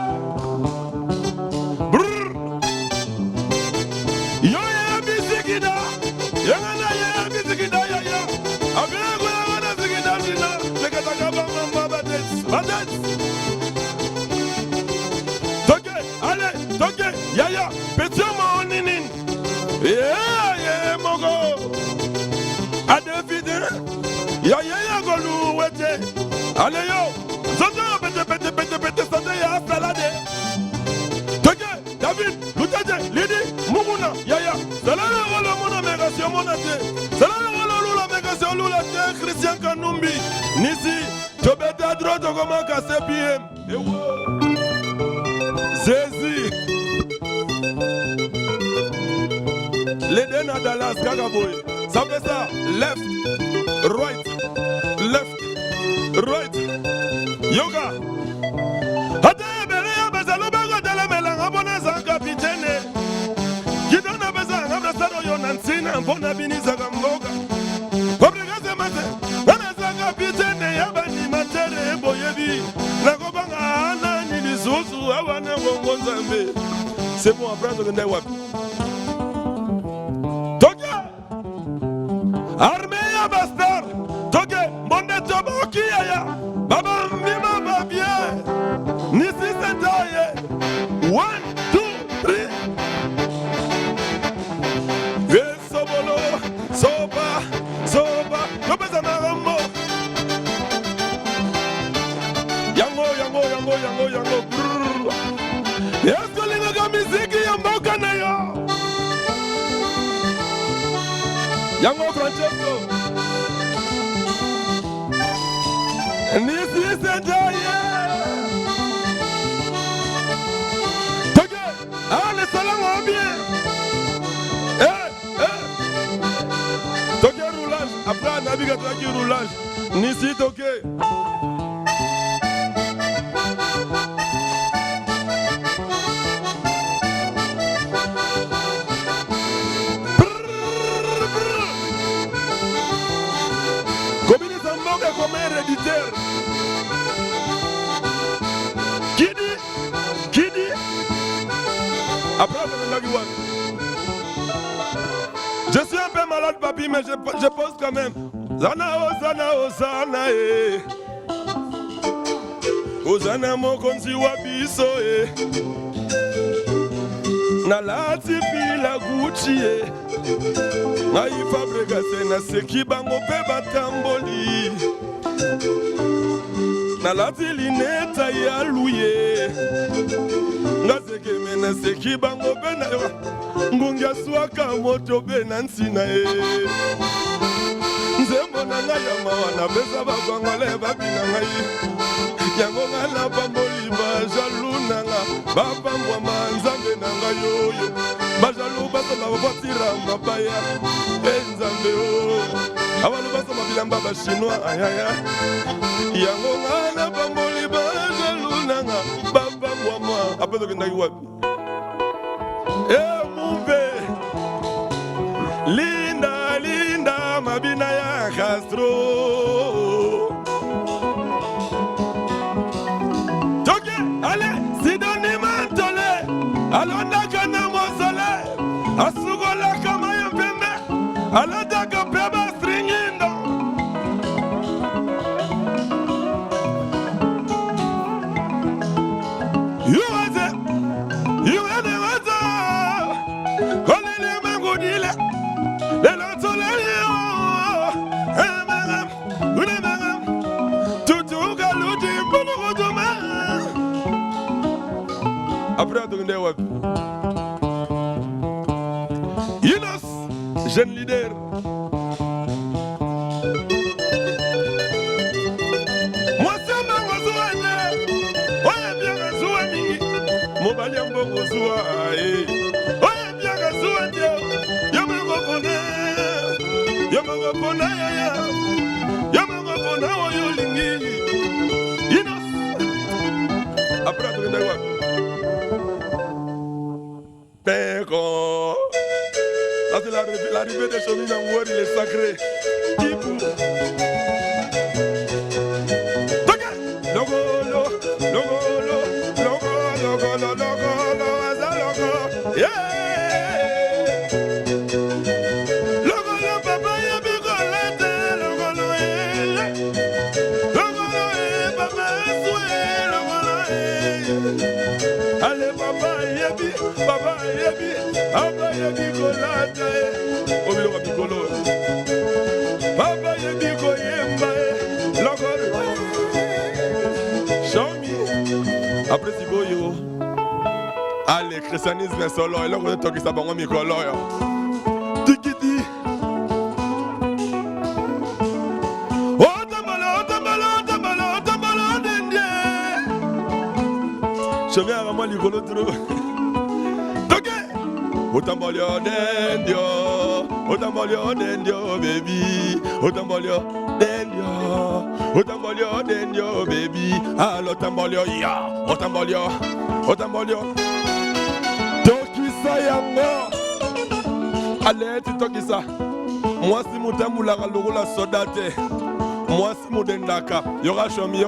Brrr Yo ya bisikida Yangana ya bisikida ya ya Abego ya wana zikida zina Nekataka mama badets Badets Toke, allez, toke, ya Petit ma oninin Yeah, mogo Adefide Ya golu wete Allez yo Zoto pete Sante ya salade Toke, David, Lutaje, Lidi, Muguna, ya Salale wala mona megasio monate Salale wala lula megasio lula te Christian Kanumbi Nisi, Tobete adroto koma kase PM Zezi Leden Adalas Kagaboy Ça fait ça, left, right Yoga Hata bele ya bezalo bago tele melanga bona za kapitene Kidona beza ngamna sado yo nansina mbona biniza gamboga Obrigado mate Ana za kapitene ya bani matere boyebi Nakobanga ana ni lisusu awana ngongo nzambe C'est bon après to ndai wapi Toka Armée ya bastard Toke monde toboki ya Baba mbima babie Nisi sentaye 1, 2, 3 Sobolo Sopa So Yango Francesco. Nisi Senjaye. Toke, allez, salam en bien. Toke roulage, après un navigateur qui roulage. Nisi Toke. Comme héréditaire. Qui dit après je suis un peu malade papi mais je pose quand même. Zana eh. Ozana mokonzi wa biso eh. Nalati pila Gucci eh. Ngai fabrikase na seki bango pe batamboli. Nalati lineta ya luye. Ngaseke mena seki bango pe na ngungia swaka moto be na nsina e. Nzembo na ngai ya mawana beza babangole babina ngai. Yango ngana bamboli bajalu nanga babambwa manzambe nanga yoyo. Bajalu basoma babatira mabaya enzambe o. Abalu basoma bilamba ba chinois ayaya. Yango ngana bamboli bajalu nanga babambwa ma apedo kendaki wapi. Move Linda mabina ya Castro. Toke, allez, Sidoni Mantole. Alonda kana mosole. Asugola kama ya pembe. Alonda kapeba stringindo. You was it. You had it. Après, Yunus, jeune leader. Moi, c'est ma Mozouane. Ouais, bien Mozouane. Mon balien bon Mozouane. Ouais, bien Mozouane. Yama Mopone. Yama Mopone. Yama Mopone. Oyolingi. Yunus. Après, Péco. Ça c'est l'arrivée des chemins en Word, il est sacré. Kipou. Allez papa yebi, papa yebi kolata obilo kapikolo. Papa yebi koyemba lokolo. Show me. Après si boyo. Allez christianisme solo et là on est toki sa bango mikolo yo. Tikiti. Je viens à moi l'icône trop. Toke. Otambolio dendio, baby. Otambolio dendio, baby. Allo tambolio ya. Otambolio. Tokisa yango. Allez, tu tokisa. Moi si mutamula la sodate. Moi si mudendaka. Yora chomi.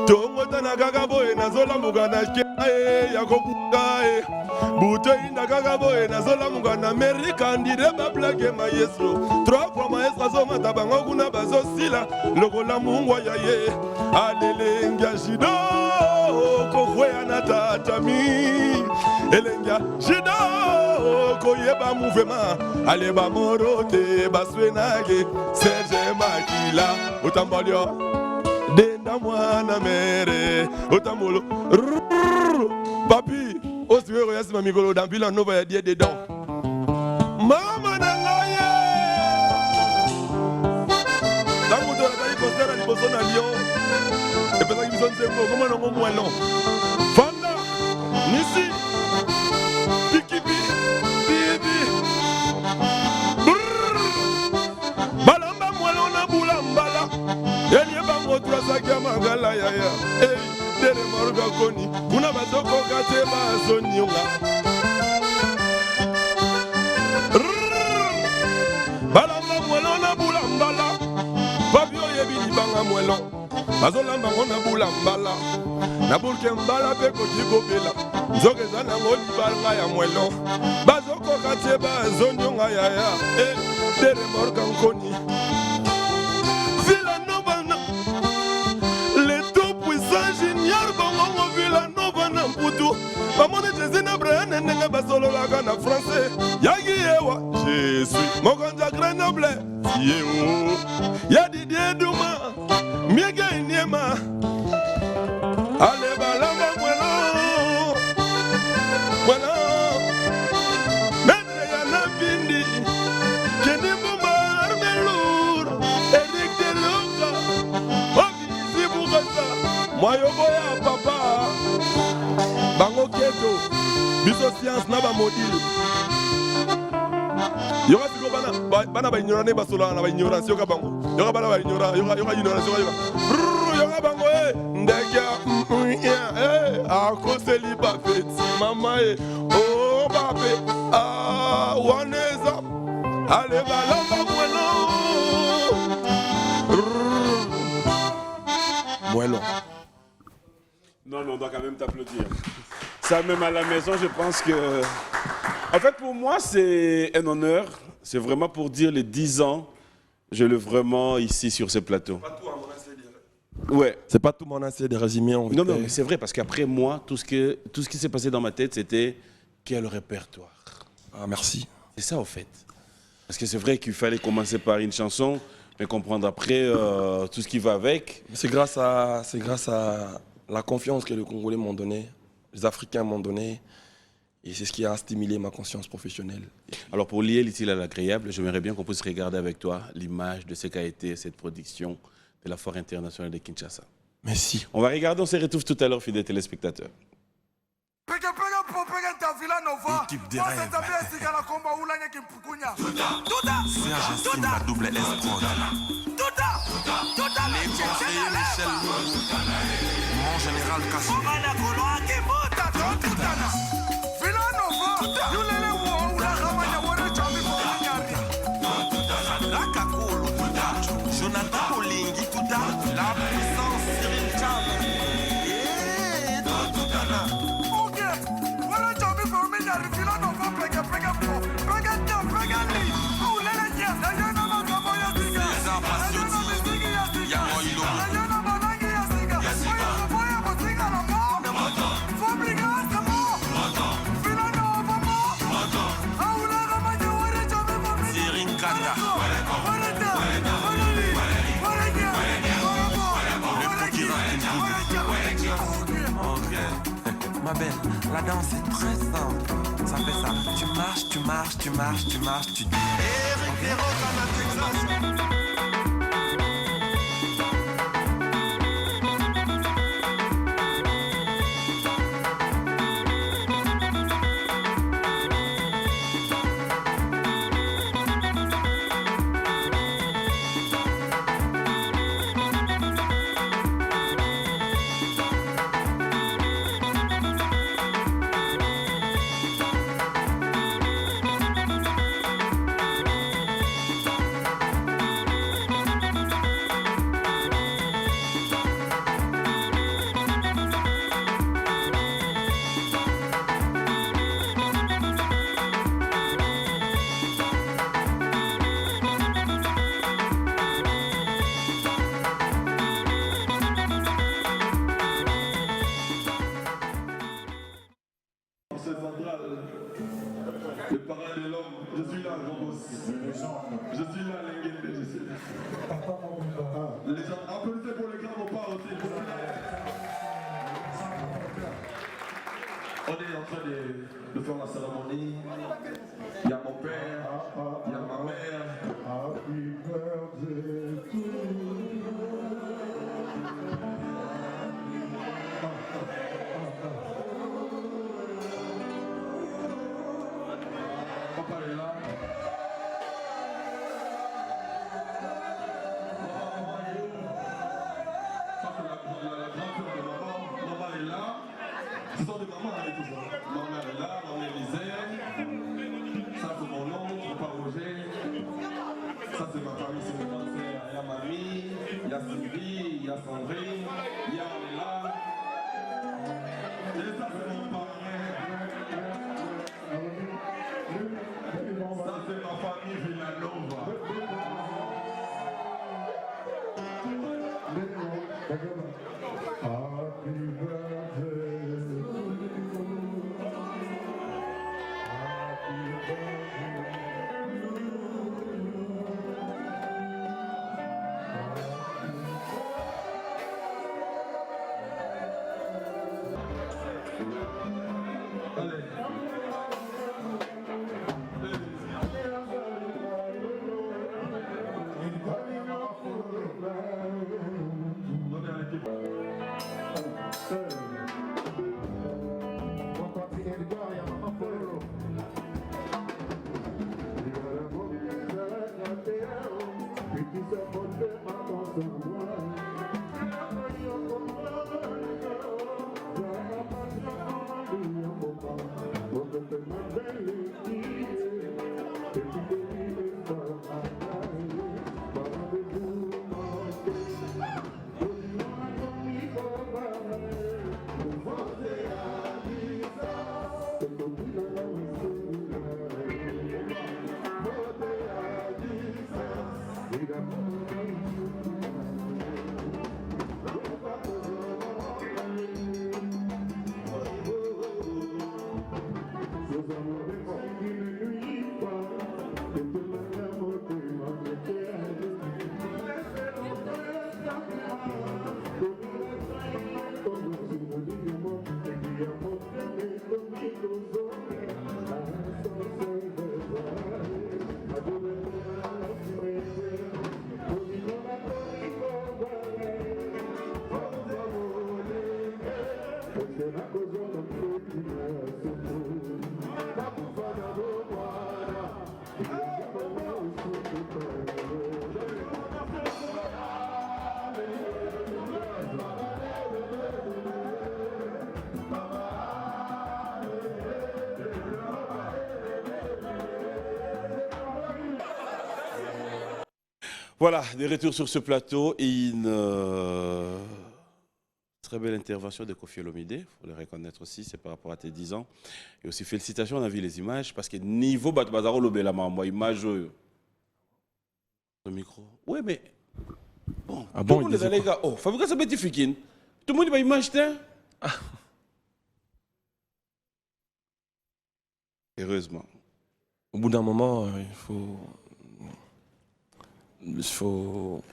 Tongo tana kakaboe nazola mugana kee ya kokukae. Bute inda kakaboe nazola mugana Amerika ndire bablage maestro. 3 fois maestro zoma tabango kuna bazo sila lokola mungwa ya ye. Alelenga jido kokwe anatatami. Elenga jido koyeba mouvement. Aleba morote baswenage Serge Makila utambolio. Denda mwana mere otambolo papi osiwe royasi mamikolo dampila nova ya die dedans mama nangaye morceau na Lyon. Et puis ça qui me sonne c'est beau. Comment on a moins long. Fanda, Nissi, Pikipi, Bibi. Balamba moins long na boulambala. Elie bango trasa magala ya ya. Hey, dere morga koni. Kuna bazoko kate bazonyunga. Balamba mwelo na bulambala. Fabio yebili banga mwelo. Bazolamba ngona bulambala. Na bulke mbala pe kojigo bela. Nzoke zana ngoli balga ya mwelo. Bazoko kate bazonyunga ya ya. Eh, dere morga nkoni. Maman Jésus na brene nenge basolo la gana français. Yagi yewa Jésus. Mokonja Grenoble. Yewu. Ya Didier Douma. Miege Inyema. Ale balamba mwelo. Mwelo. Mètre ya na bindi. Kenny Boumba Armelour. Eric Deloka. Obi Zibourasa. Moyobo ya papa. Bango keto, biso science na ba modile. Yoga biko bana ba ignorant ba solo na ba ignorance yoga bango. Yoga bana ba ignorant, yoga ignorance yoga bango ndeke a koseli ba feti mama oh babe waneza ale balamba bueno. Non, mais on doit quand même t'applaudir. Ça, même à la maison, je pense que... En fait, pour moi, c'est un honneur. C'est vraiment pour dire les 10 ans, je l'ai vraiment ici sur ce plateau. Pas tout à mon assez Ouais. C'est pas tout mon assez de résumer. Non, non, mais c'est vrai, parce qu'après moi, tout ce qui s'est passé dans ma tête, c'était quel répertoire. Ah, merci. C'est ça, au fait. Parce que c'est vrai qu'il fallait commencer par une chanson, mais comprendre après tout ce qui va avec. C'est grâce à la confiance que les Congolais m'ont donnée, les Africains m'ont donnée, et c'est ce qui a stimulé ma conscience professionnelle. Alors pour lier l'utile à l'agréable, j'aimerais bien qu'on puisse regarder avec toi l'image de ce qu'a été cette production de la Foire internationale de Kinshasa. Merci. On va regarder, on se retrouve tout à l'heure, fidèles téléspectateurs. Équipe des rêves. Serge Estime, la double S Prod. Les conseillers Michel mon général Kassou. Jonathan Olingi, la puissance Cyril Cham. Ma belle, la danse est très simple. Ça fait ça. Tu marches, tu marches, tu marches, tu marches, tu dis. Eric Desroques à Texas. Le parrain de l'homme, je suis là, grand boss. Je suis là, Lenguende, je suis là. Les gens, applaudissez pour les grands repas aussi. On est en train de faire la cérémonie. Il y a mon père, il y a ma mère. Happy birthday to you. Papa est là. Ça, c'est la grande-sœur de maman. Maman est là. Ce sont des mamans avec tout ça. Ma mère est là, maman Élisée. Ça, c'est mon oncle, papa Roger. Ça, c'est ma famille, c'est mes grands-sœurs. Il y a Mamie, il y a Sylvie, il y a Sandrine, il y a Léla. Et ça, c'est mon parrain. Ça, c'est ma famille Villanova. Happy birthday. Voilà, des retours sur ce plateau et une très belle intervention de Koffi Olomide, il faut le reconnaître aussi, c'est par rapport à tes 10 ans. Et aussi félicitations, on a vu les images, parce que niveau Batbazaro Lobela, moi, image, le micro. Oui, mais bon, Ah tout bon, le monde il est dans les disait gars. Oh, Fabrica, ça petit fikin. Tout le monde va image, Heureusement. Au bout d'un moment, il faut.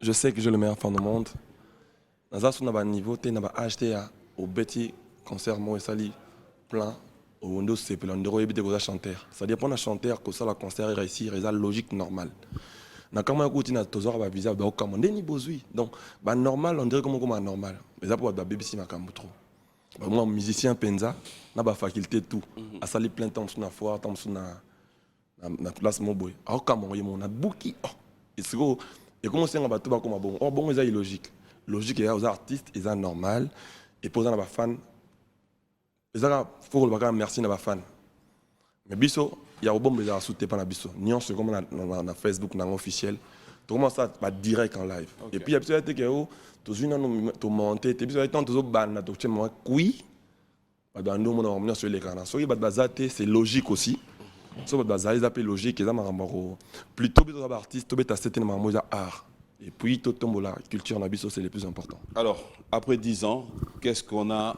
Je sais que j'ai le meilleur fan du monde. Dans un niveau, tu as acheté au petit concert, moi et Sali, plein. Au Windows, c'est plein. On éviter que chanteur. Ça dépend d'un chanteur que ça, le concert est réussi, c'est logique, normal. Na kama écoute na tozora ba visa ba commander ni bozui. Donc ba normal on dirait comme normal. Mais ça pour ba BBC makambo trop. Ba moi musicien penza na ba faculté tout. A sali plein temps sur na foire, temps sur na place mon boy. Alors comment on a bouki. Et c'est gros et comment c'est ba tout ba comme bon. Oh bon c'est illogique. Logique et aux artistes, ils sont normal et posant na ba fan. Ils ont faut le ba merci na ba fan. Mais biso il y a un bon mais soutien par la biso. Nion c'est comme na Facebook na officiel. Tu commences ça par direct en live. Okay. Et puis il y a peut-être que tu une tu monter, tu peux tant tu ban na tu sais moi oui. Ba dans nous on sur l'écran. So il bazate c'est logique aussi. So bazate ça logique et ça marambaro. Plutôt besoin d'artiste, tu beta c'était na art. Et puis tout tombe la culture na biso c'est le plus important. Alors, après 10 ans, qu'est-ce qu'on a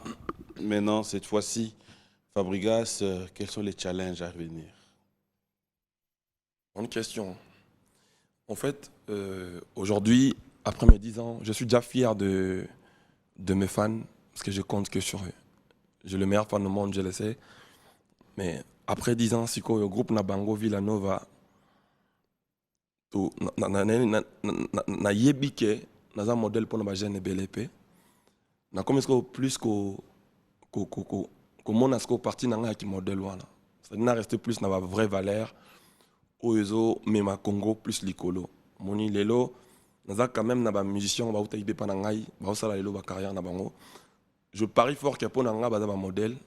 maintenant cette fois-ci Fabregas, quels sont les challenges à venir? Bonne question. En fait, aujourd'hui, après mes 10 ans, je suis déjà fier de mes fans parce que je compte que sur eux. j'ai le meilleur fan au monde, je le sais. Mais après 10 ans, si le groupe Nabango Villanova, na yebi ke naza modèle pour na jeune BLP. Na comme est-ce plus que mon asko parti nanga qui modèle wana. Ça n'a resté plus na vraie valeur. Oezo mema Congo plus likolo. Moni lelo naza quand même na ba musicien ba uta ibe panangai, ba sala lelo ba carrière na bango. Je parie fort que pour nanga ba modèle,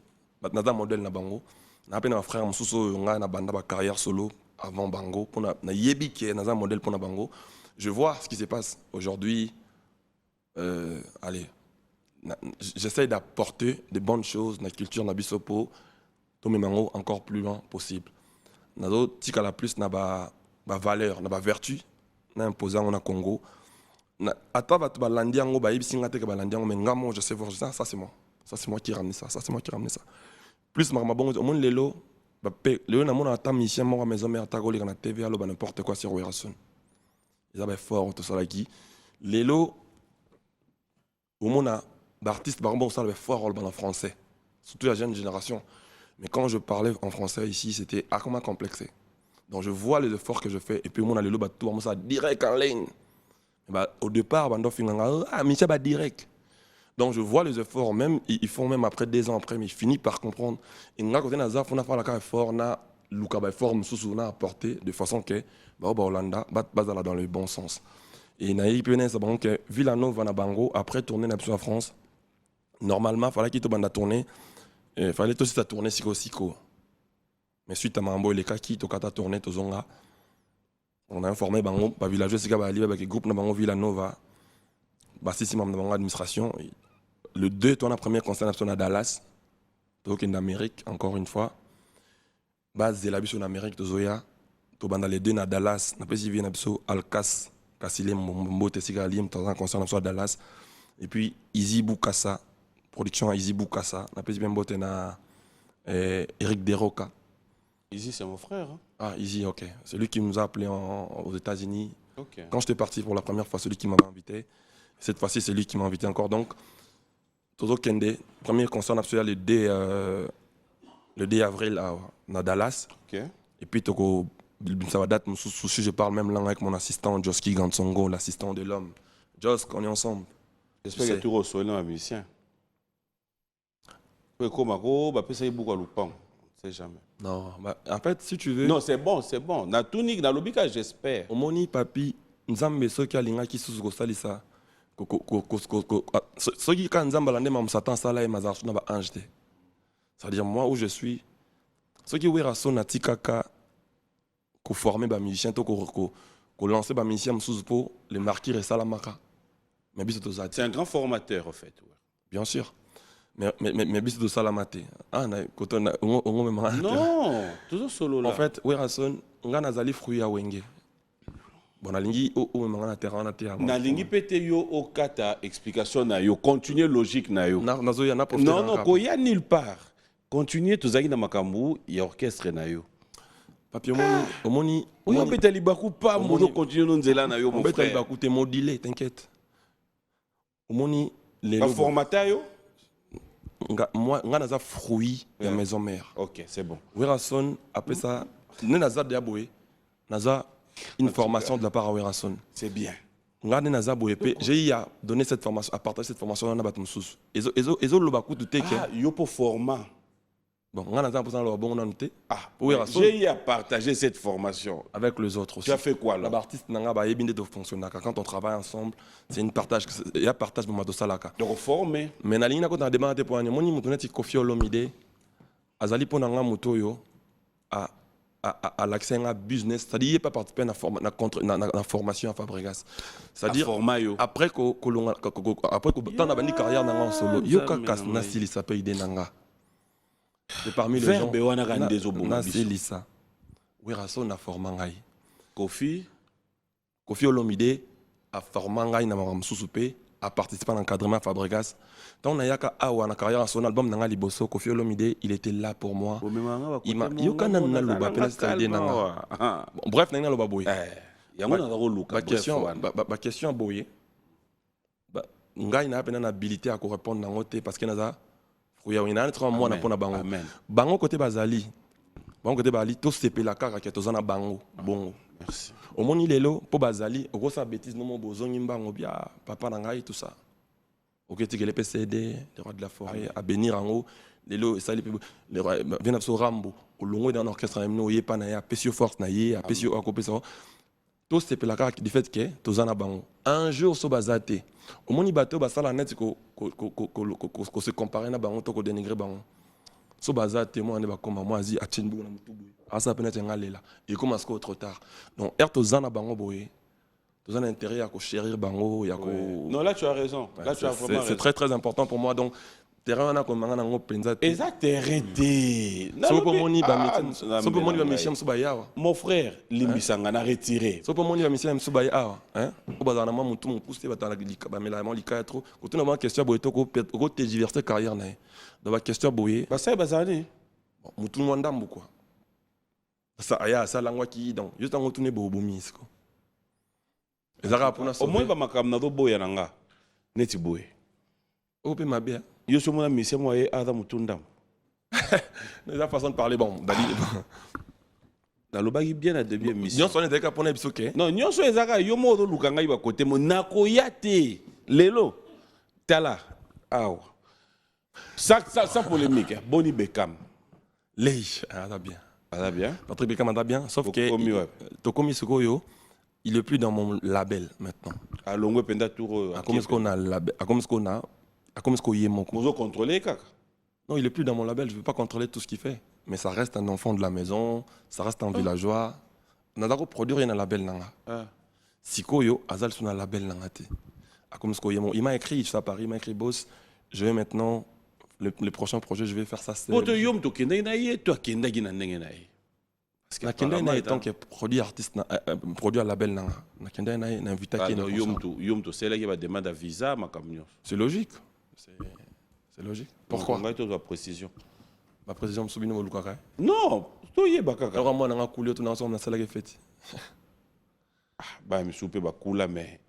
naza modèle na bango. Na peine un frère mususu nga na banda ba carrière solo avant bango pour na yebi qui est naza modèle pour na bango. Je vois ce qui se passe aujourd'hui. Allez, j'essaie d'apporter des bonnes choses dans la culture na bisopo, tomé mango encore plus loin possible. Nazo tika la plus na ba valeur, na ba vertu, na imposant na Congo. Ata ba ba landiango ba ibisinga te ka ba landiango mais ngamo je sais voir ça c'est moi. Ça c'est moi qui ramène ça, c'est moi qui ramène ça. Plus ma bon au monde lelo ba pe lelo na mona ata mission mo maison mère ta goli na TV alo ba n'importe quoi sur Werason. Ils avaient fort tout ça là qui lelo au monde d'artistes par bon ça avait fort en français. Surtout la jeune génération. Mais quand je parlais en français ici, c'était comment complexé. Donc je vois les efforts que je fais et puis au monde lelo ba tout ça direct en ligne. Bah, au départ bando finanga ah mais ça va direct. Donc je vois les efforts, même ils font même après 2 ans après, mais ils finissent par comprendre. Et nous côté nazar, on a fait la effort, na luka ba forme sous na apporté de façon que ba Hollanda bazala dans le bon sens. Et na ipene ça bon que Villanova na bango après tourner en France. Normalement fallait qu'il te banda tourner, fallait aussi ta tourner siko. Mais suite à mambo les cas qui to kata tourner to zonga. On a informé bango ba villageois sika ba ali ba groupe na bango Villanova. Bah si c'est membre de l'administration. Le 2, ton premier concert national à Dallas, donc en Amérique, encore une fois. Base de la en Amérique, de Zoya, to banda les 2 à Dallas, n'a pas si bien abso Alcas, Kassile, Mombo, Tessiga Lim, dans un concert national à Dallas. Et puis Easy Boukassa, production à Easy Boukassa, n'a pas si bien boté na Eric Deroca. Easy, c'est mon frère. Hein? Ah, Easy, ok. C'est lui qui nous a appelés aux États-Unis. Okay. Quand j'étais parti pour la première fois, celui qui m'avait invité. Cette fois-ci, c'est lui qui m'a invité encore. Donc, Toto Kende, premier concert national le 2 avril à Dallas. Okay. Et puis, Toko, ça va date, je parle même langue avec mon assistant, Joski Gansongo, l'assistant de l'homme. Josk, on est ensemble. J'espère que tu reçois un musicien. Comme ça, beaucoup à Lupin. On ne sait jamais. Non, bah, en fait, si tu veux. Non, c'est bon, c'est bon. Na tunique, na lobika, j'espère. Au moni, papi, nous avons besoin qu'il y ait qui sous ça. Ceux qui quand Nzamba lande mam Satan ça là et mazar na ba ange. C'est-à-dire moi où je suis, ceux qui wera son atikaka ko former ba musicien to ko lancer ba musicien sous po les marquis et salamaka. Mais biso to zati. C'est un grand formateur en fait. Ouais. Bien sûr. Mais biso to salamate. Ah na koto na on même. Non, toujours solo là. En fait, wera son ngana zali fruit ya wenge. Bon, nalingi o mangana terrain na terre. Nalingi pete yo o kata explication na yo, continuer logique na yo. Nazo ya na profiter. Non, ko ya nulle part. Continuer tozaki na makambu ya orchestre na yo. Papi omoni on pete libaku pa mozo continuer no nzela na yo mon frère. On pete libaku te modulé, t'inquiète. Omoni les le formateur yo moi naza fruit ya maison mère. OK, c'est bon. Werason après ça, naza diaboé, naza une formation de la part à Werason. C'est bien. J'ai donné cette formation, à partager cette formation dans Batumsous. Ezo lobaku tout teke. Ah, yo pour format. Bon, on a un bon noté. Ah, j'ai à partager cette formation avec les autres aussi. Tu as fait quoi là? L'artiste nanga ba yebinde de fonctionner. Quand on travaille ensemble, c'est une partage, il y a partage de ma salaka. Donc former. Mais na ligne quand on a demandé pour un moni mutoneti Kofi Olomide. Azali pour nanga mutoyo à l'accès à business, c'est-à-dire qu'il pas participer à la formation à Fabregas. C'est-à-dire après que tant d'abandi carrière nanga en solo, yoka kasna sili ça paye des nanga. C'est parmi les gens. Na sili ça. Werason na formangai. Kofi Olomide a formangai na mamsusupe a participé à l'encadrement à Fabregas. Tant na yaka awa na carrière son album nanga liboso Kofi Olomide, il était là pour moi. Il m'a yokana na luba penalité nanga. Bref nanga loba boy. Ma question boy. Ngai na pena na habilité à répondre nango te parce que naza koya wina tra moi na pona bango Amen. bango côté bazali to sepela kaka ke tozana bango bongo Merci. omoni lelo po bazali okosa bêtise no mo bozongi mbango bia papa na ngai tout ça oketikele PCD le roi de la forêt à bénir ango lelo esali le roi vient so rambo olongo dans orchestre amno yepa na ya pesio force na ye a pesio akopesa to sepela kaka du fait que tozana bango un jour so bazate omoni bato basala net ko se comparer na bango to ko dénigrer bango so bazate moi ne ba koma moi azi achinbu na mutubu asa pena tengalela et comme asko trop tard donc er tozana bango boye tozana intérêt à ko chérir bango ya ko Non, là tu as raison. Là tu as vraiment raison. c'est très très important pour moi donc terrain na ko manga na ngo penza te Exact, arrêté. so po moni ba mission so po moni ba mission so ba yawa Mon frère, Limbisanga n'a retiré. so po moni ba mission so ba yawa hein o bazana ma mutu mon pousse ba tala lika ba mela ma lika trop ko tuna ba question boye to ko te diverser carrière na dans ba question boye Bah ça bazani. mutu mo ndambu quoi ça aya ça langwa ki donc juste en retourner bo misko ezaka pona Au moins ba makam na do boya nanga. Neti boye. o pe mabia Yo so mona mission moi Adam Mutundam. la façon de parler bon dali Na lobaki bien à début mission. nyon sonne deka pona biso ke Non, nyonso ezaka yo mo do lukanga iba côté mo nakoya te. Lelo. Tala. Awa. Sans polémique, hein. Boni Beckham. lei ça bien Ça va bien. Patrick Beckham anda bien sauf que Tokomi, ouais. Tokomi Sukoyo il est plus dans mon label maintenant À Longwe Penda Tour. à comme ce qu'on a label à comme ce qu'on a à comme ce qu'on y est mon Nous contrôler kaka. non il est plus dans mon label je veux pas contrôler tout ce qu'il fait mais ça reste un enfant de la maison ça reste un villageois nadako produire un label nanga Ah. Sikoyo azal sur un label nanga te à comme ce qu'on y est mon il m'a écrit ça Paris il m'a écrit boss je vais maintenant le prochain projet je vais faire ça c'est Poto yom to kenda na ye to kenda gina ndenge na ye. Parce que nakenda na apparemment, tant que produit artiste produit à label nanga nakenda na invité Ah qui non, yom to c'est là qui va demander visa ma camion. c'est logique c'est logique pourquoi On va être précision. ma président Msoubino Molukaka Non, to ye bakaka. alors moi nanga coulé tout dans son salle qui fait Bah me souper ba kula mais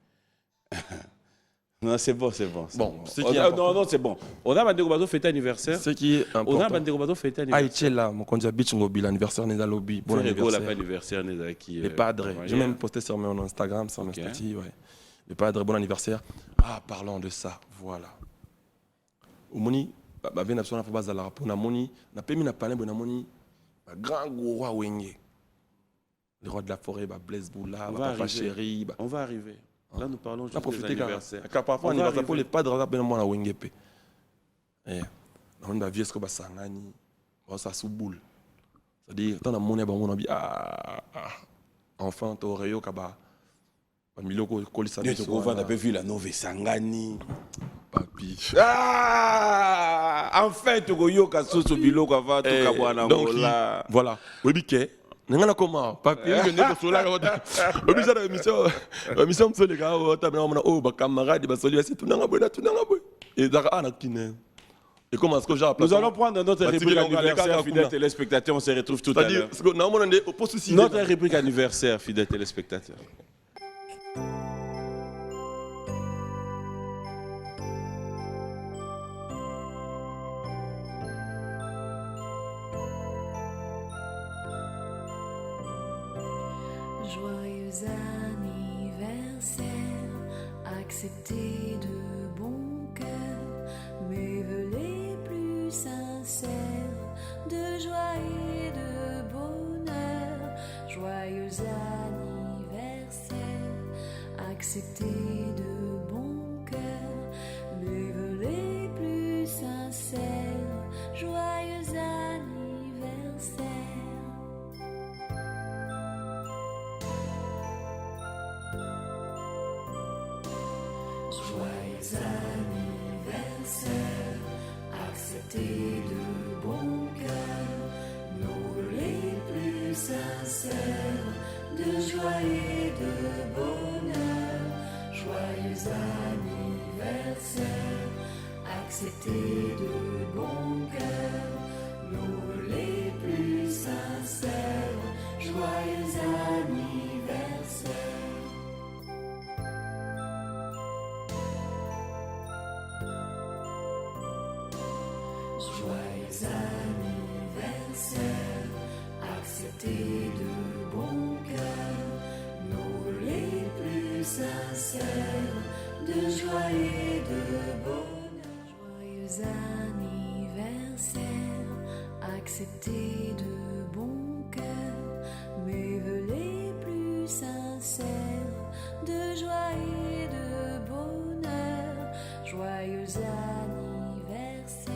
non, c'est bon, c'est bon. Bon, c'est ce bon. qui est Non, non, c'est bon. On a bandeko bazo fêter anniversaire. ce qui est On a important bandeko bazo fêter anniversaire. Aïchela mon conduit beach ngobi l'anniversaire n'est lobby bon Bon anniversaire anniversaire n'est qui. les padres j'ai même posté sur mon Instagram sur mon Ok. statut ouais les padres bon anniversaire ah parlons de ça voilà omoni ba bien absolument faut bazala pour na moni na pemi na palais bon na moni grand gros roi wenge le roi de la forêt ba Blaise Boula On ba va papa arriver. chéri ba On va arriver. Là nous parlons on a juste des profité anniversaires. car parfois On va anniversaire pour arriver. les padres là ben moi na wenge pe eh na on ba vieux ko ba sangani ba sa souboule c'est-à-dire tant na moni ba mona bi enfin to reyo ka ba miloko kolisa Nous sommes convaincus d'avoir vu la Nove Sangani. papi Ah, en fait, tu as soso biloko avant tout kabwana donc ngola. voilà webike ningana koma papi yo ne ko sola ka obisa na émission mso le gars ota na mona oh ba camarade ba soli c'est tunanga boy et daka ana kine et comment est-ce que j'ai Nous allons prendre notre rubrique anniversaire, fidèles téléspectateurs. On se retrouve tout à l'heure. c'est-à-dire na mona ndé oppo souci Notre rubrique anniversaire, fidèles téléspectateurs. Joyeux anniversaire, acceptez de bon cœur mes vœux les plus sincères de joie et de bonheur. Joyeux anniversaire, acceptez de bon cœur mes vœux les plus sincères. Joyeux anniversaire. Joyeux anniversaire, acceptez de bon cœur nos vœux les plus sincères de joie et de bonheur. Joyeux anniversaire, acceptez de bon cœur nos vœux les plus sincères. Joyeux anniversaire. accepter de bon cœur nos les plus sincères de joie et de bonheur. Joyeux anniversaire, accepter de bon cœur mes vœux les plus sincères de joie et de bonheur. Joyeux anniversaire,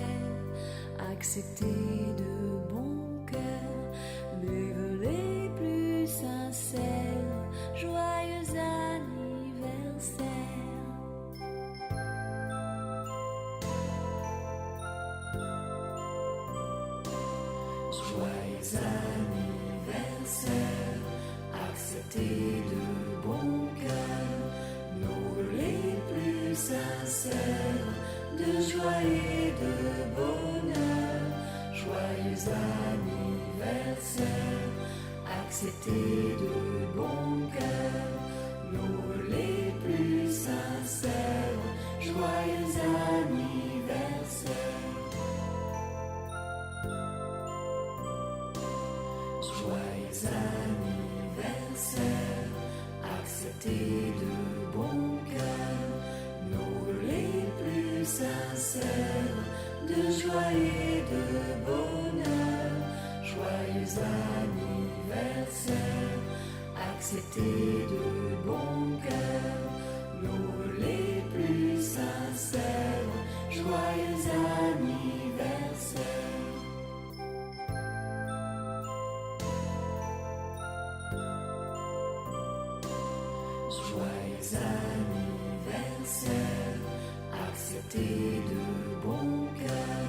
accepter de bon cœur mes vœux les plus sincères. Joyeux anniversaire. Joyeux anniversaire, accepter de bon cœur nos les plus sincères de joie et de bonheur. Joyeux anniversaire, accepter de bon cœur nos les plus sincères. Joyeux anniversaire. Joyeux anniversaire, accepter de bon cœur nos les plus sincères de joie et de bonheur. Joyeux anniversaire, accepter de bon cœur nos les plus sincères. Joyeux anniversaire. Joyeux anniversaire, accepter de bon cœur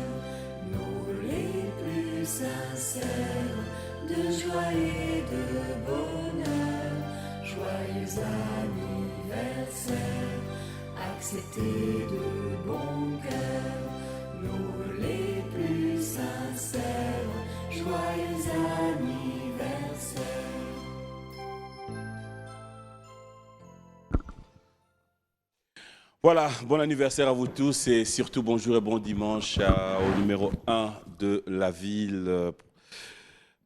nos les plus sincères de joie et de bonheur. Joyeux anniversaire, accepter de bon cœur nos les plus sincères. Joyeux anniversaire. Voilà, bon anniversaire à vous tous et surtout bonjour et bon dimanche au numéro 1 de la ville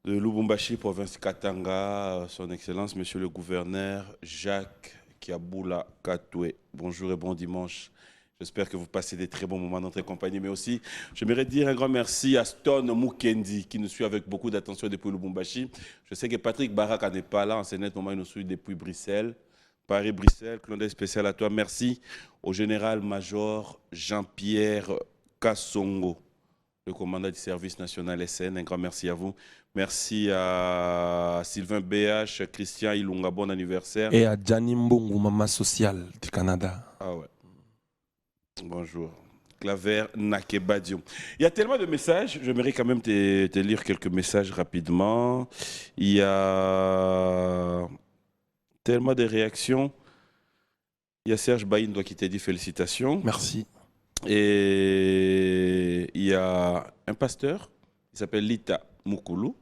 de Lubumbashi, province Katanga, son Excellence, Monsieur le Gouverneur Jacques Kiaboula Katoué. Bonjour et bon dimanche. J'espère que vous passez des très bons moments dans notre compagnie, mais aussi, j'aimerais dire un grand merci à Stone Mukendi qui nous suit avec beaucoup d'attention depuis Lubumbashi. Je sais que Patrick Baraka n'est pas là, en ce moment il nous suit depuis Bruxelles. Paris-Bruxelles, clin spécial à toi. Merci au général-major Jean-Pierre Kassongo, le commandant du service national SN. Un grand merci à vous. Merci à Sylvain BH, Christian Ilunga, bon anniversaire. Et à Gianni Mbongo, maman sociale du Canada. Ah ouais. Bonjour. Claver Nakebadio. Il y a tellement de messages, j'aimerais quand même te lire quelques messages rapidement. Il y a tellement de réactions. Il y a Serge Baïndo qui t'a dit félicitations. Merci. Et il y a un pasteur, il s'appelle Lita Mukulu.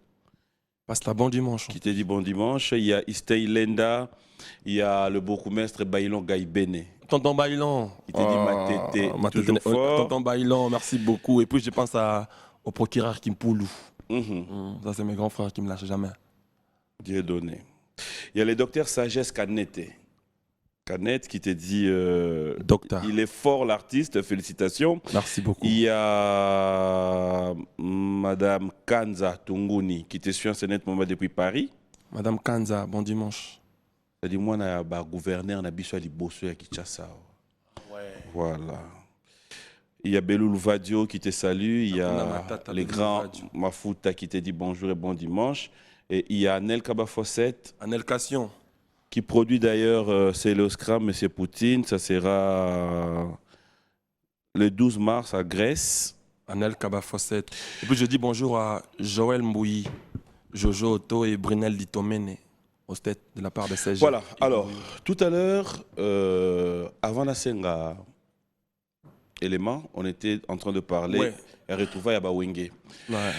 Pasteur, bon dimanche. Qui t'a dit bon dimanche. Il y a Istey Lenda. Il y a le bourgmestre Baïlon Gaïbene. Tonton Baïlon. Il t'a dit ma tête, toujours fort. Tonton Baïlon, merci beaucoup. Et puis je pense au procureur Kimpoulou. Ça, c'est mes grands frères qui ne me lâchent jamais. Dieu donné. Il y a le docteur Sagesse Canette. Canette qui te dit docteur. Il est fort l'artiste, félicitations. Merci beaucoup. Il y a Madame Kanza Tunguni qui te suit en ce moment depuis Paris. Madame Kanza, bon dimanche. C'est-à-dire moi, je suis gouverneur, je suis bossé à Kinshasa. Ouais. Voilà. Il y a Beloul Vadio qui te salue. Il y a les grands Mafuta qui te dit bonjour et bon dimanche. Et il y a Anel Kabafosset. Anel Cassion. Qui produit d'ailleurs c'est le Scrum, M. Poutine. Ça sera le 12 mars à Grèce. Anel Kabafosset. Et puis je dis bonjour à Joël Mbouyi, Jojo Otto et Brunel Ditomene, au stade de la part de CG. Voilà, alors, tout à l'heure, avant la Senga élément, on était en train de parler et retrouver à Bawenge. Ouais.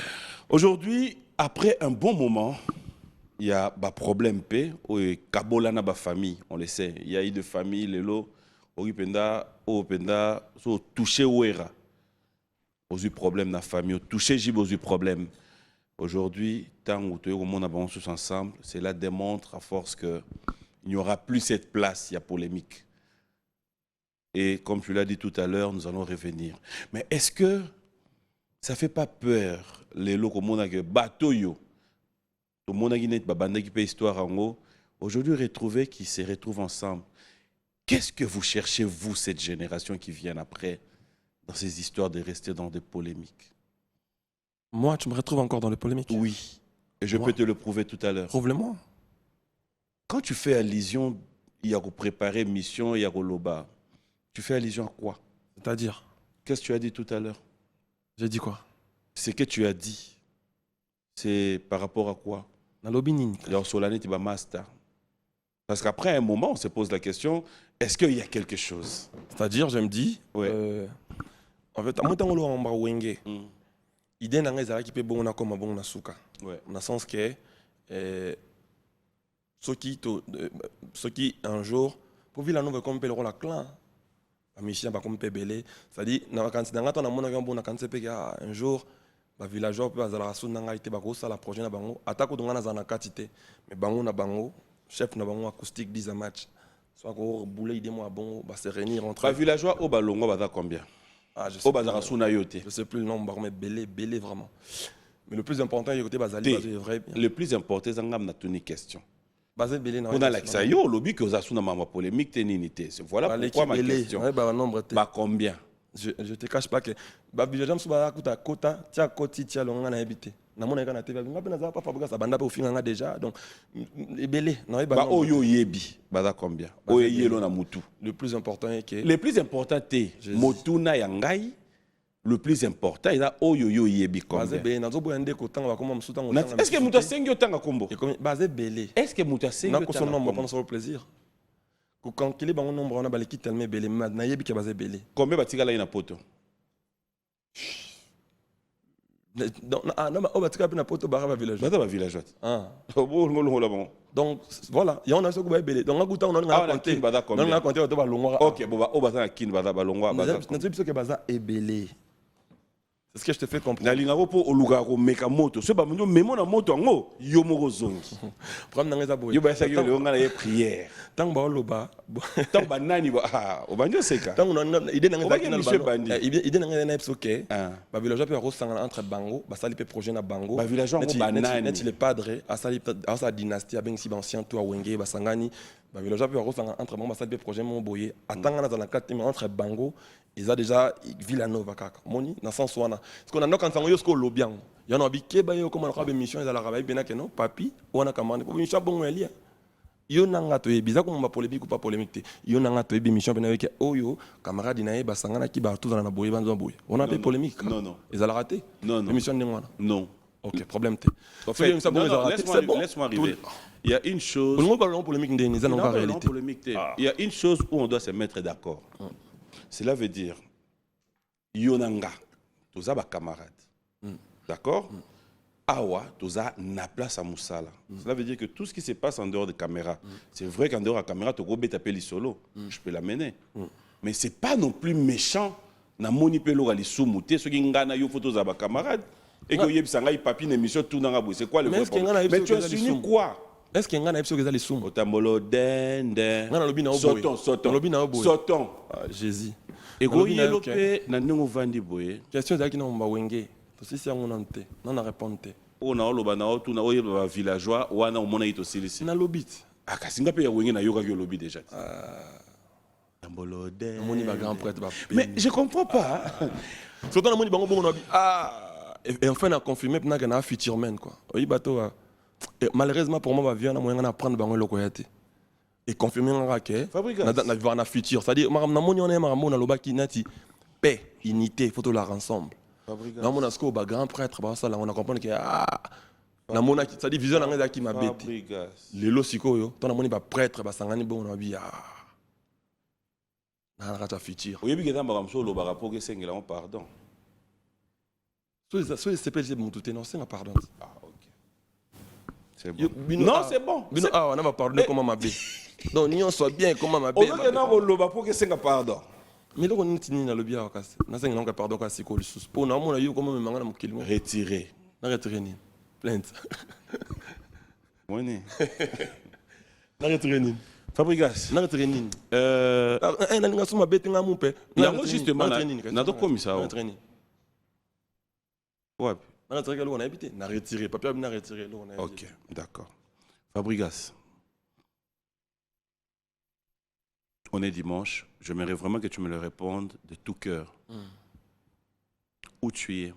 Aujourd'hui, après un bon moment, il y a un problème P, et Kabolana ba famille, on le sait. Il y a eu des familles, les lots, au Penda, touché Ouera, aux eu problème dans la famille, touché Jib aux eu problème. Aujourd'hui, tant où tu es au monde avance tous ensemble, cela démontre à force qu'il n'y aura plus cette place, il y a polémique. Et comme tu l'as dit tout à l'heure, nous allons revenir. Mais est-ce que ça ne fait pas peur, les locaux, que bateau, tout le monde qui fait histoire en haut, aujourd'hui retrouver qui se retrouvent ensemble. Qu'est-ce que vous cherchez, vous, cette génération qui vient après, dans ces histoires de rester dans des polémiques? Moi, tu me retrouves encore dans les polémiques? Oui. Et je peux te le prouver tout à l'heure. Prouve-le-moi. Quand tu fais allusion, il y a préparé mission, il y a loba. Tu fais allusion à quoi? C'est-à-dire? Qu'est-ce que tu as dit tout à l'heure? J'ai dit quoi? Ce que tu as dit, c'est par rapport à quoi? Dans l'obinine. Alors, Solane, tu vas master. Parce qu'après un moment, on se pose la question, est-ce qu'il y a quelque chose? C'est-à-dire, je me dis, Ouais. en fait, moi, dans le wenge, Mm. idée n'a pas qui peut bon na comme bon na souka. Ouais. Dans le sens que ceux qui un jour pour vivre la nouvelle comme le la clan, la mission va comme belé, c'est-à-dire dans quand dans on a mon bon na quand c'est un jour ba villageois peut azala suna ngaite ba ko sala projet na bango atako donga na zana katité mais bango na bango chef na bango acoustique 10 match soit ko boulé idée moi bon ba se réunir entre Les villageois au Balongo, va combien? ah, je Au sais Bazar Asuna Yote. je sais plus le nombre mais belé vraiment. Mais le plus important, il y a côté Bazali, basé vrai. Le plus important, c'est que tu as question. Basé belé na. On a l'accès yo, lobby que Osasuna mama polémique téninité. Voilà pourquoi ma question. Ouais, bah nombre té. Bah combien? Je te cache pas que ba villageois msuba kuta kota, tia koti tia longa na habité. Na mona kana té ba ngabe na za pas fabriquer ça banda pe au finanga déjà donc belé na ba. Bah oyo yebi, bah combien? Oyo yelo na mutu. Le plus important est que le plus important té motuna yangai. Le plus important, il a oyo yo yebi combien? Basé belé na zo boyande ko tanga ba koma msuta ngo. Est-ce que mutu sengi otanga kombo? Basé belé. Est-ce que mutu sengi otanga kombo? Na ko son nombre pendant le plaisir. Quand il est bon nombre on a baliki tellement belé na yebi ka basé belé. Combien batika la ina poto? Non, on va tirer un poteau barrage villageois. Bah villageois. Ah. Donc voilà, il y en a ce que vous avez donc on a compté. On a compté au balongwa. OK, bon au bazan kin baza balongwa baza. Na tsebiso ke baza ebelé. C'est ce que je te fais comprendre. Na linga po olugako meka moto. Ce ba mundo memo na moto ngo yo moko zongi. Problème na ngeza boye. Yo ba saki le nga na ye prière. Tant ba loba. Tant ba nani ba ah, obanjo seka. Tant on idée na ngeza na ba. Idée na ngeza na episoke. Ba villageois pe rosanga entre bango, ba sali pe projet na bango. Ba villageois ngo ba nani. Net le padre a sali a sa dynastie a ben si ancien to a wenge ba sangani. Ba villageois pe rosanga entre bango ba sali pe projet mon boye. Atanga na 4 entre bango. Ils ont déjà Villanova kaka. Moni na sens wana. Parce qu'on a nok ansango yo sko lobiang. Ya no bike ba yo comme on a mission ils ala rabai bena ke non papi wana kamande. Ko mission bon elia. Yo nanga to ebiza ko mba polémique ou pas polémique. Yo nanga to ebi mission bena ke oyo camarade na ye ba sangana ki ba tout dans na boye banzo boye. On a fait polémique. Non non. Ils ala raté. Non non. L'émission de moi. Non. OK, problème té. En fait, laisse-moi arriver. Il y a une chose. On parle polémique ndeni en réalité. Il y a une chose où on doit se mettre d'accord. Cela veut dire, Yonanga, tous les camarades. D'accord? Awa, tous na place à Moussala. Cela veut dire que tout ce qui se passe en dehors de caméra, c'est vrai qu'en dehors de caméra, tu peux taper solo. Je peux l'amener. Mais ce n'est pas non plus méchant. Na moni pelo gali soumouté, ceux qui ngana yo photos à camarades. Et que yeb sanga papi une émission tout dans c'est quoi le problème? Mais tu as signé quoi? Est-ce qu'il y a un épisode qui est soum? Otambolo den. Sauton. Jésus. Et go yelope na ndongo vandi boye. Question zaki na mba wenge. To sisi yango nante. Non na répondre. O na oloba na otu na oyeba villageois wana omona ito silisi. Na lobit. Akasinga pe ya wenge na yoka ki lobi déjà. Tambolo den. Moni ba grand prêtre ba. Mais je comprends pas. Surtout na moni bango bongo na bi. Ah. Et enfin on a confirmé que na futur man quoi. Oyi bato malheureusement pour moi, je vais apprendre le koyate. Et confirmer que na futur. C'est-à-dire, paix, unité, il faut tout la ensemble. On a grand prêtre, on a compris que c'est-à-dire vision qui m'a bêté. Les lossiko, on a prêtre, sangani bon on a futur. Oui, mais que pardon. Soit c'est pas non, c'est pardon. C'est bon. Non, c'est bon. Ah, on va pardonner comment ma bête. Donc, nous sommes bien comment ma bête. On va le pour que c'est un pardon. Mais là, on est dans le bien. On a pardon quand c'est quoi le sous. Pour nous, on a eu comment me manque mon kilomètre. Retirer. Retirer. Plainte. Moni. N'arrêterai nini. Fabrigas. N'arrêterai nini. Nalinga suma bete nga mumpe. Yango justement, nado komi ça. N'arrêterai nini. Ouais. N'arrêterai que l'on a habité. N'arrêterai. Papa n'a retiré l'on a Ok, d'accord. Fabrigas. On est dimanche. J'aimerais vraiment que tu me le répondes de tout cœur. Où tu es,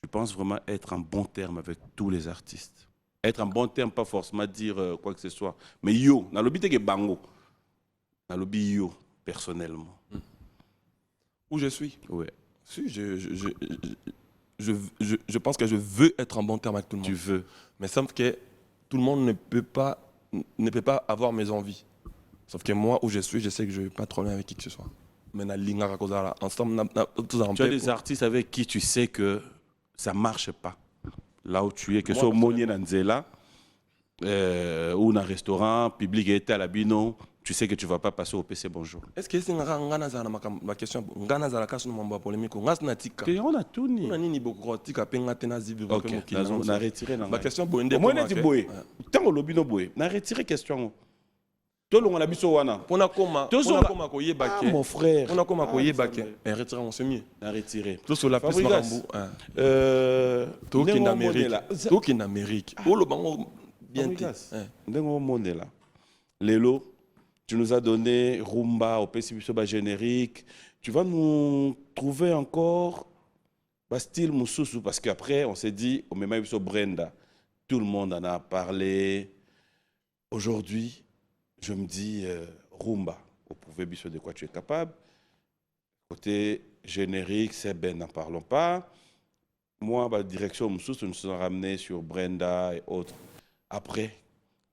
tu penses vraiment être en bon terme avec tous les artistes. Être en bon terme, pas forcément dire quoi que ce soit. Mais yo, dans le but de bango. Dans le but yo, personnellement. Où je suis? Ouais. Si, je pense que je veux être en bon terme avec tout le monde. Tu veux. Mais sauf que tout le monde ne peut pas avoir mes envies. Sauf que moi, où je suis, je sais que je n'ai pas de problème avec qui que ce soit. Mais ensemble, tu as des artistes avec qui tu sais que ça ne marche pas. Là où tu es, que ce soit au Monier Nanzela, ou dans un restaurant, public et à la Bino, tu sais que tu ne vas pas passer au PC Bonjour. Est-ce que c'est ma question? On a tout ni. Ok, on a retiré. Ma question, moi, on a dit boé. Tant que l'obino boé, on a retiré question. Tout le monde a biso wana. Mon frère. On a comment koye baké. Et retirer on c'est mieux. On a retiré. Tout sur la plus marambo. Tout qui en Amérique. Tout qui en Amérique. Oh le bango bien dit. Ndengo monde là. Lelo, tu nous as donné rumba au PCB générique. Tu vas nous trouver encore style Moussoussou parce qu'après on s'est dit au même sur Brenda. Tout le monde en a parlé. Aujourd'hui, je me dis, rumba, vous pouvez biso de quoi tu es capable. Côté générique, c'est ben, n'en parlons pas. Moi, la direction Moussous, nous sommes ramenés sur Brenda et autres. Après,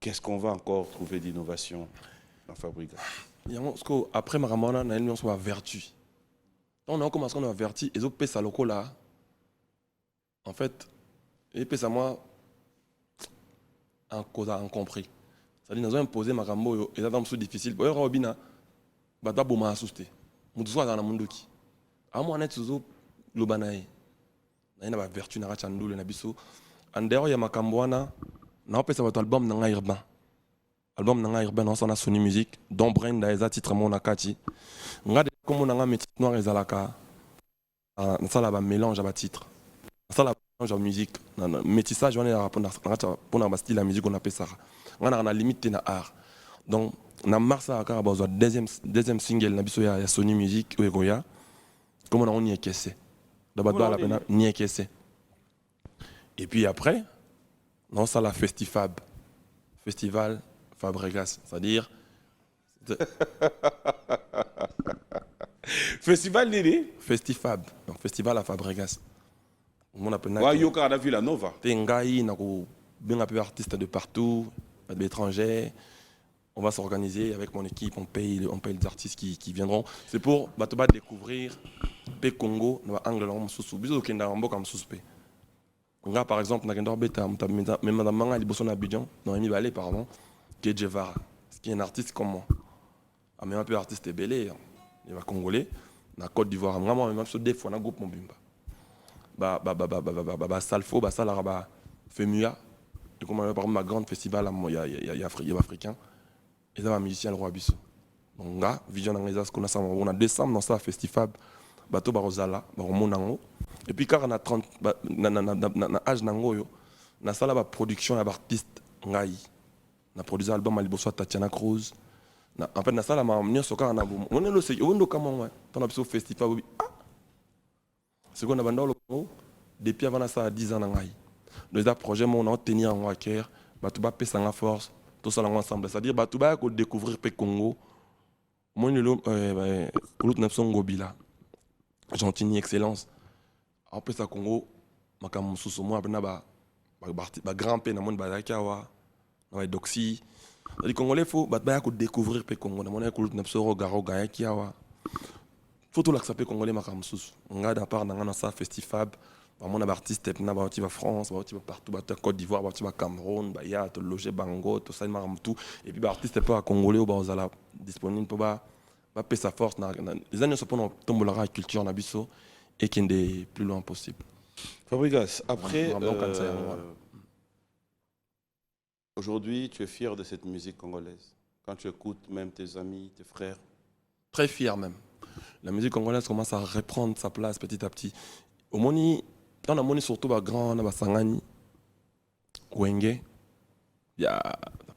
qu'est-ce qu'on va encore trouver d'innovation dans Fabrica? Après, Maramana, on a une vertu. On a commencé à vertu, et autres pèsent à locaux là. En fait, ils pèsent à moi en cause en compris. C'est-à-dire nous avons imposé ma rambo et ça c'est difficile. Pour Robina, bata boma asuste. Mutu soit dans le monde qui. À moi net toujours le banaï. Na ina ba vertu na rachandule na biso. Andero ya makambwana na opesa votre album na urbain. Album na urbain on s'en a Sony Music dont Brenda eza titre mon nakati. Ngade comme on a métis noir ezalaka. Na sala ba mélange ba titre. Na sala mélange musique. Na métissage on est pour na style la musique on appelle ça. On a la limite na art. Donc na mars à besoin deuxième single na biso ya Sony Music ou Egoya. Comme on y est caissé. D'abord la peine ni est caissé. Et puis après non ça la Festifab. Festival Fabregas, c'est-à-dire Festival Nini Festifab. Donc festival à Fabregas. On appelle na yo ka na Villa Nova. Tengai na ko bien un peu artistes de partout. De l'étranger, on va s'organiser avec mon équipe, on paye les artistes qui viendront. C'est pour découvrir le Congo, dans l'angle sous bisous qui n'ont pas suspect. Par exemple, dans le Madame Manga, il bosse en Abidjan, dans Rémi Balé, pardon, qui est Djevara, qui est un artiste comme moi. Même un peu artiste belé, il va congolais, dans la Côte d'Ivoire, vraiment, même sur des fois, dans le groupe Mobimba. Salfo, Salaraba, Femua. Comme par exemple ma grande festival il y a africain et ça un musicien le roi Bissou donc là vision dans les as qu'on a ça on a décembre dans ça festival bateau barozala baromonango et puis car on a 30 na âge nango yo na sala ba production ya artiste ngai na produire album à liboso Tatiana Cruz en fait na sala ma mnyo soka na on est le c'est on do comment pendant le festival c'est qu'on a bandolo depuis avant ça 10 ans ngai les projets on a tenu en cœur batuba pesa en force tout ça ensemble c'est-à-dire batuba ko découvrir pe Congo moi le l'autre nation Gobila gentini excellence après ça Congo makam susu moi na ba grand pe na monde bazakawa na doxy les Congolais faut batuba ko découvrir pe Congo na mon ko l'autre nation garo gaya kiawa faut tout l'accepter Congolais makam susu on a part dans ça festifab mon artiste est na ba France ba partout ba Côte d'Ivoire ba Cameroun ba ya to loger bango to ça tout et puis ba artiste pas congolais ou ba ozala disponible pour ba payer sa force na les années se pendant tombola la culture na biso et qui est plus loin possible. Fabrigas après Aujourd'hui, tu es fier de cette musique congolaise. Quand tu écoutes même tes amis, tes frères. Très fier même. La musique congolaise commence à reprendre sa place petit à petit. Au moni, dans la monnaie surtout ba grand na ba sangani, Wenge, il y a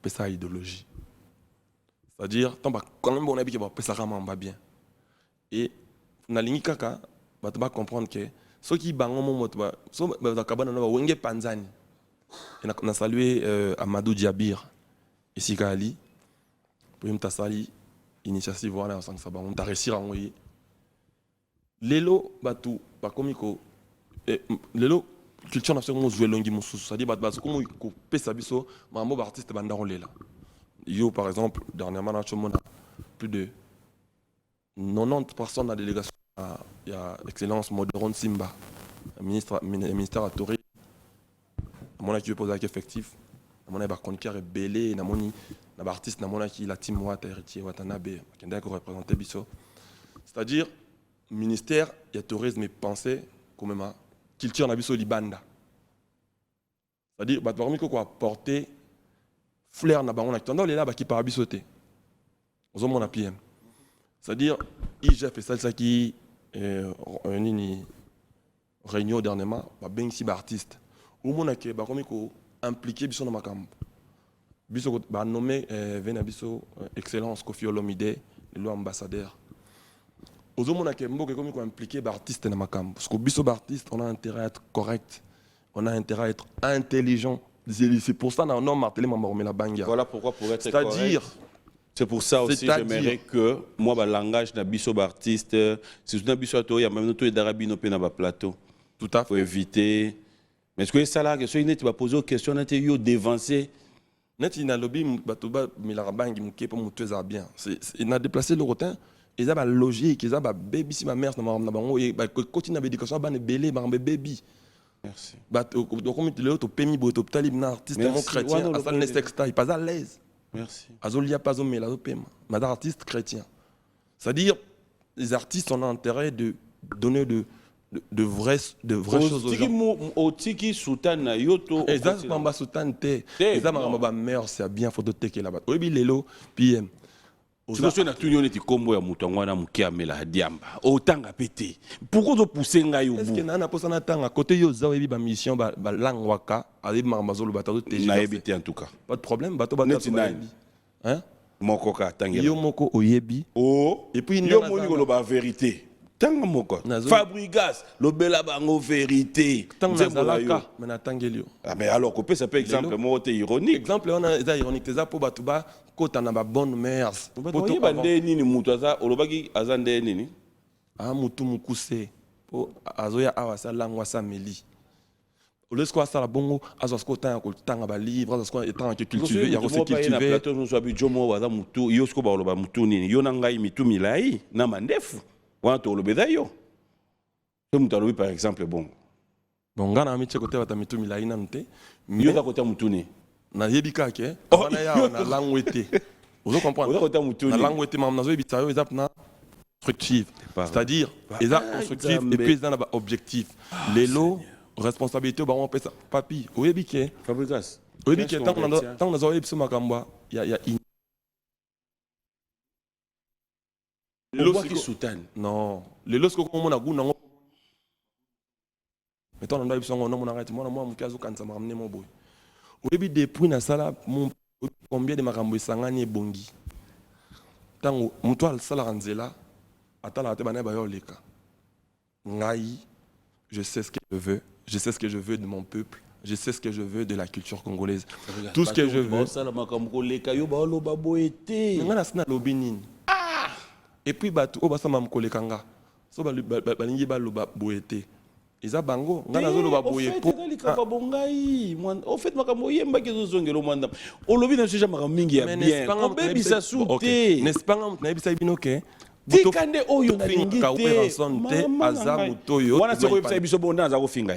ça idéologie. C'est-à-dire, quand même on a dit que ça va bien. Et na lingi kaka, ba tu vas comprendre que ceux qui bango mo to ba so ba kabana na Wenge Panzani. Et on a salué Amadou Diabir ici Kali. Pour me tasali initiative voilà ensemble ça on t'a réussi à envoyer. Lelo batu ba komiko lelo culture nationale mo jouer longi mususu c'est-à-dire ba comme ko pesa biso mambo artiste banda lela. Yo par exemple dernièrement na chomona plus de 90 personnes à la délégation il y a excellence Modéron Simba ministère à Toré mon qui pose avec effectif mon a chroniqueur belé na moni na artiste na mona qui la team Wata héritier Watanabe qui est représenter biso c'est-à-dire ministère il y a tourisme et pensée quand même culture na biso libanda c'est-à-dire ba parmi ko apporter flair na bango na tando les là qui par bisoté ozo mona PM c'est-à-dire IGF et ça qui une réunion dernièrement ba ben si artiste ou mona ke ba comme ko impliqué biso na makambo biso ba nommé vena biso excellence Kofi Olomide le ambassadeur ozomona ke mboke comme ko impliqué ba artiste na makambo parce que biso ba artiste on a intérêt à être correct on a intérêt à être intelligent c'est pour ça on a martelé ma la bangia Voilà pourquoi pour être c'est-à-dire correct, c'est pour ça aussi j'aimerais que moi ba langage na biso ba artiste c'est tout na biso to ya même to d'Arabie no pe na ba plateau tout à fait faut éviter. Mais est-ce que ça là, que soit tu vas poser aux questions, tu vas dévancer. Net il a lobby batuba milarabangi mke pour mutueza bien. Il a déplacé le rotin, ils a ba logique, ils a ba baby si ma mère na bango et ba continue d'éducation ba ne belé ba baby. Merci. Ba donc comme tu le to pemi bo to talib na artiste mon chrétien, à ça ne sexta, il pas à l'aise. Merci. Azolia pas homme la pema. Madame artiste chrétien. C'est-à-dire les artistes ont intérêt de donner de vraies choses aux gens. Otiki Soutane yoto. Exactement, Mamba Soutane te. Exactement, ma mère c'est bien photo teke là-bas. Obi lelo PM. Tu vois na tunyo neti kombo ya mutu ngwana muke amela diamba. Otanga pété. Pourquoi tu pousser ngai au bout? Est-ce que nana posa na tanga côté yo za webi ba mission ba langwaka ali marmazolo bato te. Na ebité en tout cas. Pas de problème, bato bato. Hein? Moko ka tangela. Yo moko oyebi. Oh. Et puis yo moni ko ba vérité. Tanga moko Fabrigas lobela bango vérité tanga mais natangeli yo mais alors coupé ça peut exemple moi t'es ironique exemple on a ça ironique ça pour batuba kota na ba bonne mères poto bande nini mutu aza olobaki azande nini mutu mukuse po azoya awasa langwa sameli olesko asala bongo azosko tanga ko tanga ba livre azosko etanga que cultiver ya ko se cultiver plateau nous soit bijomo waza mutu yosko ba oloba mutu nini yo nangai mitu milai na mandefu wanto lobeda yo comme tu par exemple bon ngana mi tsheko te bata mitu milai na nte yo da kota mutuni na yebika ke bana ya na langwete vous comprenez na langwete mam nazo yebita yo ezap na constructive c'est-à-dire eza constructive et puis eza na ba objectif lelo responsabilité ba on pesa papi oyebike Fabrikas oyebike tant nazo yebisa makamba ya Lelo qui soutane. Non. Lelo ce qu'on a goût non. Mais toi on a eu son nom on arrête moi mon caso quand ça m'a ramené mon boy. Au début depuis na sala mon combien de makambo sangani bongi. Tango mutual sala ranzela atala te bana ba yo leka. Ngai je sais ce que je veux, je sais ce que je veux de mon peuple. Je sais ce que je veux de la culture congolaise. Tout ce que je veux. Ça la makambo leka yo ba lo ba boete. Ngana sina lobinini. Et puis batu o basa mam kolekanga so balingi ba loba boete eza bango ngana zo loba boye po ka bongai au fait makambo yemba ke zo zongelo mwanda o lobi na sujet makambo mingi ya bien o bebi sa souté n'est-ce pas na ebisa binoke tikande oyo na lingi te aza mutoyo wana se ko ebisa biso bonda za ko finga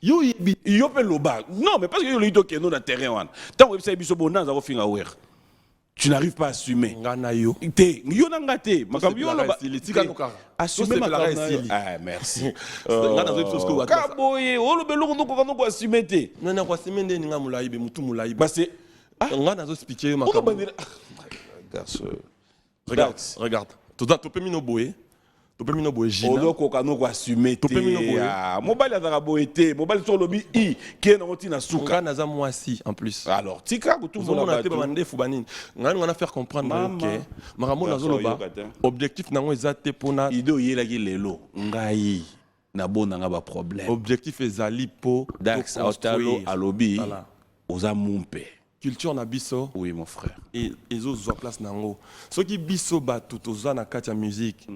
yo yebi yo pe loba non mais parce que yo lito ke no na terrain wana tant ko ebisa biso bonda za ko finga wer. Tu n'arrives pas à assumer. Nganayo. Te, yo nangate. Makambo yo loba. Assumer makambo. Ah merci. Ngana zo biso ko Kaboye, o lobelo ko assumer te. Non non ko assumer nde nga mulai be mutu mulai. Parce que On va nous expliquer. Pourquoi bandira garçon. Regarde. Tu peux me boyer. Tu peux me boyer. Odo kokano ko assumer te. Mobile azaka boyete, mobile sur lobby i qui na otina suka. On a moi si en plus. Alors, tika ko tout on a demandé fubanine. On a faire comprendre que maramo na zoloba. Objectif nango ezate pona ido yela ki lelo. Ngai na bona nga ba problème. Objectif ezali po Dax Aotalo à lobby. Oza mumpe. Culture na biso. Oui mon frère. Et autres ont place nango. Ce qui biso ba tout oza na katia musique.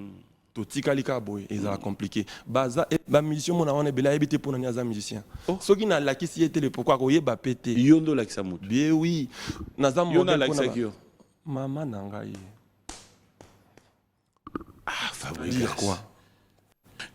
To tikalika boy ezala compliqué. Baza ba musicien mona wana bela ebité pona ni aza musicien. Ce qui na la kisi était le pourquoi ko yeba pété. Yondo la kisa mutu. Bien oui. Naza modèle la kisa kio. Maman nanga ye. Ah Fabrice. Dire quoi?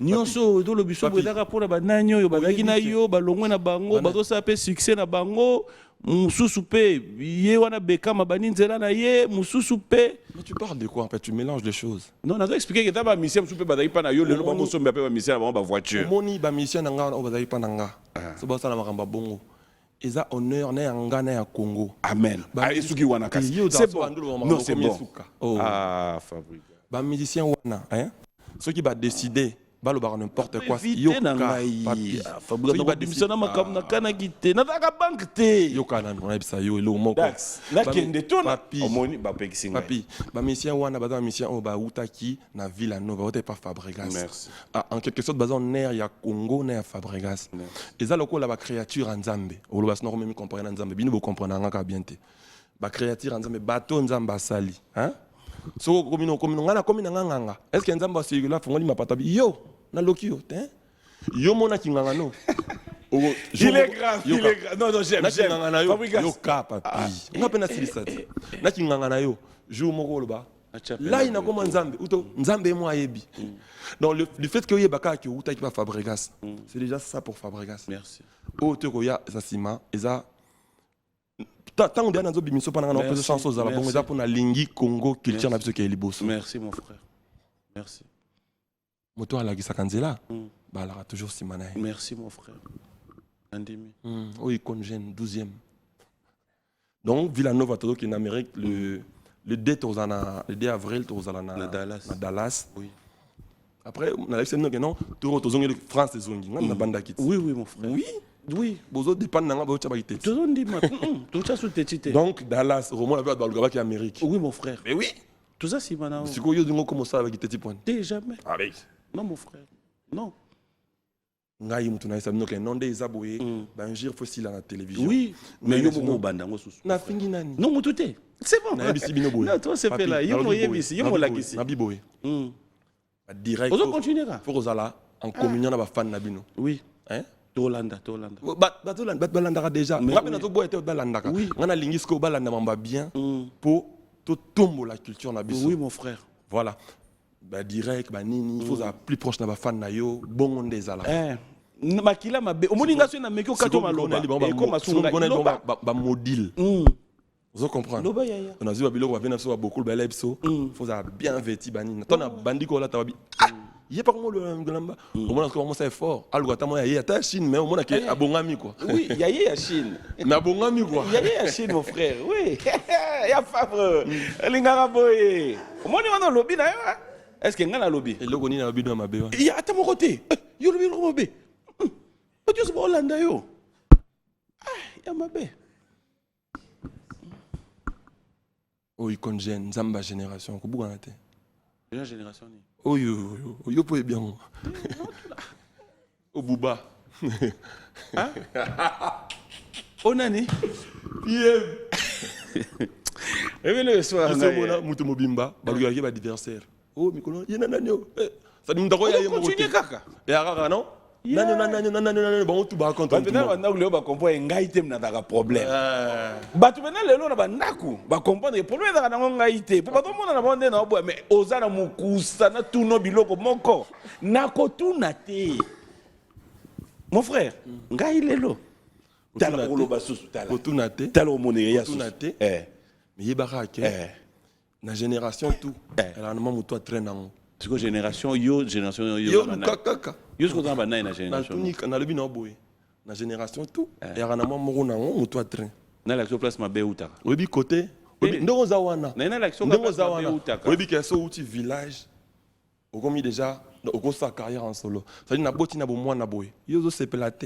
Nyonso do lobiso bwezaka pona bananyo yo bazaki na yo balongwe na bango bazosa pe succès na bango mususu pe ye wana bekama baninzela na ye mususu pe. Mais tu parles de quoi en fait? Tu mélanges les choses. Non, on a expliqué que t'as misien mususu pe bazaki pa na yo lelo ba moso mbe pe ba misien ba voiture. Moni ba mission nanga o bazaki pa nanga. So ba sala makamba bongo. Eza honneur na yanga na ya Congo. Amen. Ba esuki wana kasi. C'est bon. Non, c'est bon. Ah Fabrice. Ba musicien wana hein. Ceux qui va décider baloba n'importe quoi yoka papi Fabrice ba démissionner makam na kana gite na taka bank te yoka na on ebisa yo elo moko la kende tona omoni ba pekisinga papi ba mission wana ba mission o ba utaki na Villa Nova ote pa Fabregas. Merci. En quelque sorte bazon ner ya Congo na ya Fabregas eza lokola ba créature nzambe oloba sino même comprendre nzambe bino bo comprendre ngaka bien te ba créature nzambe bato nzamba sali hein. So komino ngana komina nganga est-ce que nzamba sirila fongoli mapatabi yo na lokio hein yo mona kinganga no il est grave non j'aime yo ka papi nga pena silisati na kinganga na yo jour moko loba là il na comme nzambe uto nzambe mo ayebi donc le fait que yebaka ki uta ki pa Fabregas c'est déjà ça pour Fabregas. Merci o te ko ya zasima eza tant que nous bimiso pendant nos choses chansons à la bonne étape pour lingi Congo culture na biso ke liboso. Merci mon frère. Merci. Moto ala ki sakanzela. Ba la toujours simana. Merci mon frère. Andimi. Oh il congène 12e. Donc Villanova todo qui en Amérique le 2 avril tozala na Dallas. Oui. Après on a l'exemple que non tout tozongi France zongi na banda kit. Oui mon frère. Oui, bozo dépend nanga ba tcha ba ité. Tout dit ma tout ça sous tétité. Donc Dallas Romo la ba balgaba qui Amérique. Oui mon frère. Mais oui. Tout ça si mana. Si ko yo dingo comme ça avec ité point. Jamais. Avec. Non mon frère. Non. Ngai mutu na isa no ke nonde izaboye ba ngir fossile à la télévision. Oui, mais yo mo banda ngo susu. Na fingi nani. Non mutu te. C'est bon. Na bisi bino boye. Non, toi c'est fait là. Yo mo yebisi, yo mo lakisi. Na biboye. Direct. Ozo continuera. Faut ozala en communion na ba fan na bino. Oui. Hein? Tolanda. Bat déjà. Ngapi na to boye te balandaka. Ngana lingisko balanda mamba bien pour to tombo la culture na biso. Oui mon frère. Voilà. Ba direct ba nini, il faut être plus proche na ba fan na yo, bongo ndezala. Makila mabe. Omoninga so na meki okato maloba. Et comme asunga ba modile. Vous comprenez? Loba yaya. On a vu ba biloko ba bena so beaucoup ba lebso. Faut être bien vêti ba nini. Tona bandiko la tababi. Il y a pas comment le lamba. Au moins comment ça est fort. Algo ta moya ya ta Chine mais au moins que abongami quoi. Oui, yaya Chine. Mais abongami quoi. Yaya Chine mon frère. Oui. Ya Fabre. Lingara boy. Au moins on a lobby na yo. Est-ce que ngana lobby? Et logo ni na lobby do mabe. Il y a à mon côté. Yo lobby ko mabe. O Dieu se Hollande yo. Ya mabe. Oh, il congène Zamba génération ko buga na te. La génération ni. Oh yo pouvez bien. Au Bouba. Hein? Onani? Yeah. Et le soir. C'est mon mutu mobimba, baluga ki ba adversaire. Oh mikolo yena nanyo. Ça dit mutako ya yemo. Continue kaka. Et kaka non? Nanyo bon tout ba contre. Maintenant on a le ba comprendre ngai tem na daka problème. Batu maintenant lelo na ba naku ba comprendre problème na ngo ngai te. Po ba to mona na bonde na obo mais ozana mukusa na tuno biloko moko. Nako tuna te. Mon frère, ngai lelo. Tala ko lo basusu tala. Tuna te. Tala o monere ya tuna te. Mais yebaka ke. Na génération tout. Elle a un moment muto traînant. C'est que génération yo génération yo kaka. Yo ce qu'on a na génération. Na le bino boy. Na génération tout. Et rana mo moko nango muto train. Na l'action place ma beutaka. Oyebi côté. Oyebi ndongo za wana. Na l'action Ndongo place za ma wana. beutaka. Oyebi que so outil village. Okomi déjà oko sa carrière en solo. Ça dit na boti na bo mwana boy. Yo zo sepela te.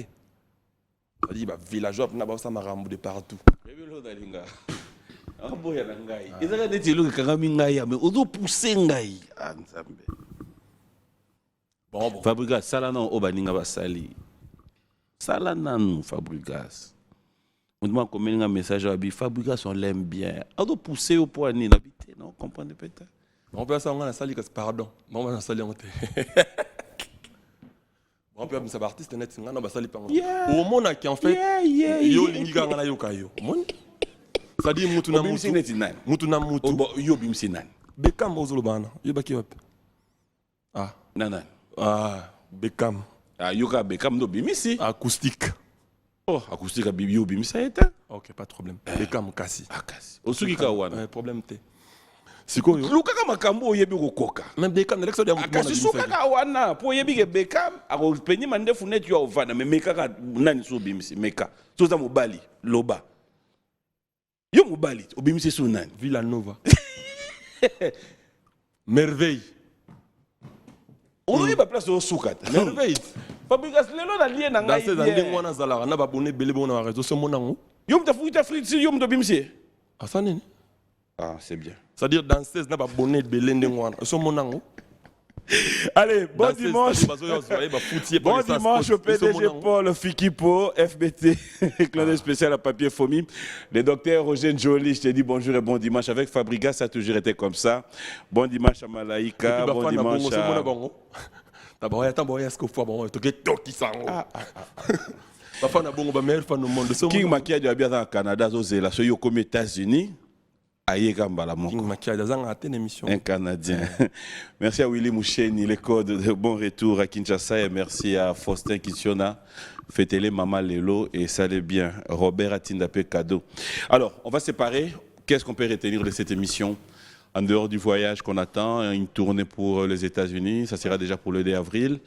Ça dit ba villageois na ba sa marambo de partout. Oyebi lo dalinga. Aboya na ngai. Ezaka neti lo kangami ngai ya me ozo pousser ngai. Ah nzambe. Bon. Fabregas sala na obaninga basali. Sala nanu Fabregas. On demande combien de messages à Fabregas, on l'aime bien. On doit pousser au point ni l'habiter, non? Comprenez peut-être? On peut ça on a sali que pardon. On va sali on te. On peut ça artiste net ngana ba sali pardon. Au monde qui en fait yo lingi nga na yo kayo. Mon. Ça dit mutu na mutu. Mutu na mutu. Yo bimsi nan. Beckham ozolo bana. Yo baki wapi? Ah, Nanan. ah, Beckham. Ah, yoka Beckham do bimisi. Acoustique. Oh, acoustique à Bibi bimisa eta. OK, pas de problème. Beckham kasi. Ah, kasi. Osuki ka wana. Problème te. Siko yo. Luka kama kambo yebi ko koka. Même Beckham n'exode ya mutu. Kasi suka ka wana. Po yebi ke Beckham ako penyi mande funet yo ovana me meka ka nani so bimisi meka. So za mobali loba. Yo mobali obimisi so nani? Villanova. Merveille. On y va place au soukat. Merveille. Fabregas lelo na lié na Dans ngai. ces années wana zala na ba bonné belé bona réseau so monango. Yom ta fuita frite yom to bimisi. Ah ça nini? Ah, c'est bien. C'est-à-dire dans 16 na ba bonné belé ndengwana. So monango. Allez, bon Dans 16, dimanche. Bon dimanche au PDG Paul Fikipo, FBT, clin spécial à papier Fomi. Le docteur Roger Joly, je te dis bonjour et bon dimanche. Avec Fabregas, ça a toujours été comme ça. Bon dimanche à Malaika, bon dimanche à... D'abord, attends, est-ce qu'il faut bon, tu es toki sango. Bafana bongo ba meilleur fan au monde. King Makia doit bien dans le Canada, Zozela, so yo comme États-Unis. King Makia dans une émission. Un Canadien. Merci à Willy Moucheni, les codes de bon retour à Kinshasa. Et merci à Faustin Kitiona, Fetele Mama Lelo et ça allait bien. Robert Atindapé Cadeau. Alors, on va séparer. Qu'est-ce qu'on peut retenir de cette émission? En dehors du voyage qu'on attend, une tournée pour les États-Unis, ça sera déjà pour le 2 avril.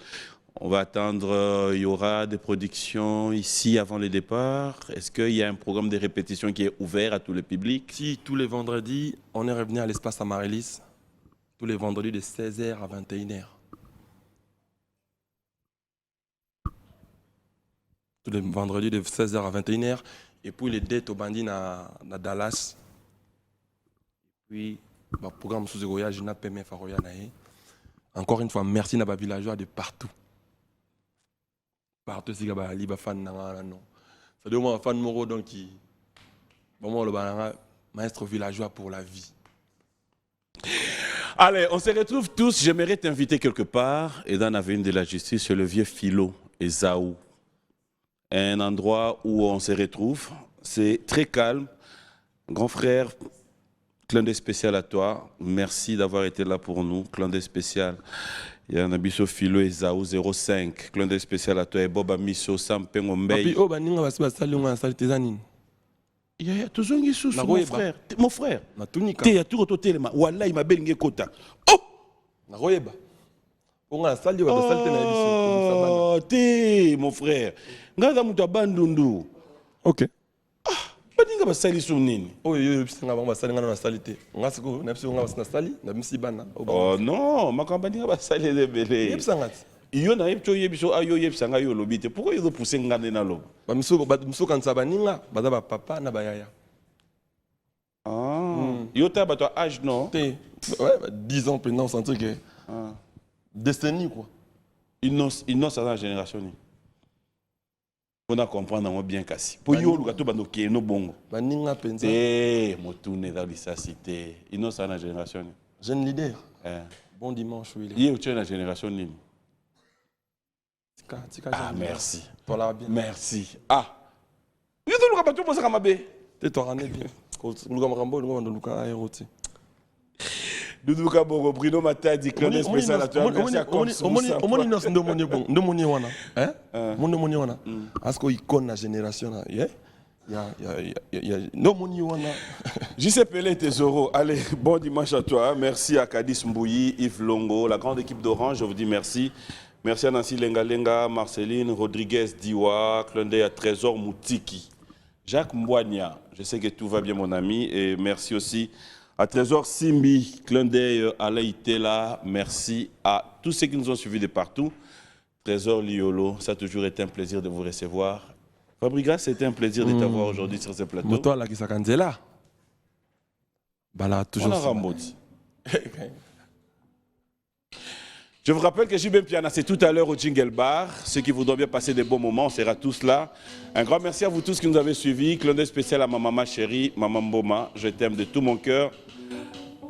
On va attendre, il y aura des productions ici avant le départ. Est-ce qu'il y a un programme de répétition qui est ouvert à tout le public? Si, tous les vendredis, on est revenu à l'espace Amaryllis. Tous les vendredis de 16h à 21h. Tous les vendredis de 16h à 21h. Et puis les dates au Bandi à Dallas. Puis, le programme sous voyage, n'a pas Faroya. Encore une fois, merci à nos villageois de partout. Partout, c'est que les fans non. Ça doit être un fan moro donc qui bon le maître villageois pour la vie. Allez, on se retrouve tous. J'aimerais t'inviter quelque part et dans l'avenue de la justice sur le vieux Philo et Zaou. Un endroit où on se retrouve. C'est très calme. Grand frère, clin d'œil spécial à toi. Merci d'avoir été là pour nous. Clin d'œil spécial. Il y a un abisso Philo et Zaou 05. Clin d'œil spécial à toi. Et Bob Amiso, Sampengo Mbey. Oh, bah, ninga va se il y a toujours un sous mon frère. Mon frère. Il y a tout autour de moi. Wallah, il m'a bien kota. Oh! Naroyeba. On a sali wa salte na biso. Oh, té mon frère. Ngaza muta bandundu. OK. Ah, badinga basali so nini? Oh, yo bisinga ba sali ngana na salite. Ngasiko na biso ngaba na sali na bimsi bana. Oh non, makamba dinga basali de belé. Yebsangati. Iyo na yebto yebiso ayo yebsanga yo lobite. Pourquoi ils ont poussé ngane na lobo? Ba miso kan sabaninga, baza ba papa na bayaya. Ah. Yo ta ba toi âge non? Ouais, 10 ans maintenant c'est un truc décennie quoi. Innocent à la génération ni. On a comprendre bien kasi. Pour yo luka to banoke no bongo. Baninga penza. Eh, motune dans l'issacité. Innocent à la génération ni. Jeune leader. Bon dimanche oui. Yo tu es la génération ni. Ah, merci. Bien. Merci. Ah. Yo to luka bato posa kamabe. Te to rané bien. Luka makambo luka ndo luka aéroti. Doudou Kabongo, Bruno Matadi, Claude spécial à toi. Merci à Coms. Omoni nos ndo moni wana. Hein? Ndo moni wana. Asko icône la génération là. Ya ndo moni wana. JC Pelé Tesoro. Allez, bon dimanche à toi. Merci à Kadis Mbouyi, Yves Longo, la grande équipe d'Orange, je vous dis merci. Merci à Nancy Lenga Lenga, Marceline, Rodriguez Diwa, Clondé à Trésor Moutiki. Jacques Mbouania, je sais que tout va bien mon ami et merci aussi à Trésor Simbi, clin d'œil à Laïtela, merci à tous ceux qui nous ont suivis de partout. Trésor Liolo, ça a toujours été un plaisir de vous recevoir. Fabrigas, c'était un plaisir de t'avoir aujourd'hui sur ce plateau. Moto la qui s'akanzela. Bala toujours. On a Ramodi. Je vous rappelle que JB Piana, c'est tout à l'heure au Jingle Bar. Ceux qui voudront bien passer des bons moments, on sera tous là. Un grand merci à vous tous qui nous avez suivis. Clin d'œil spécial à ma maman chérie, maman Mboma. Je t'aime de tout mon cœur.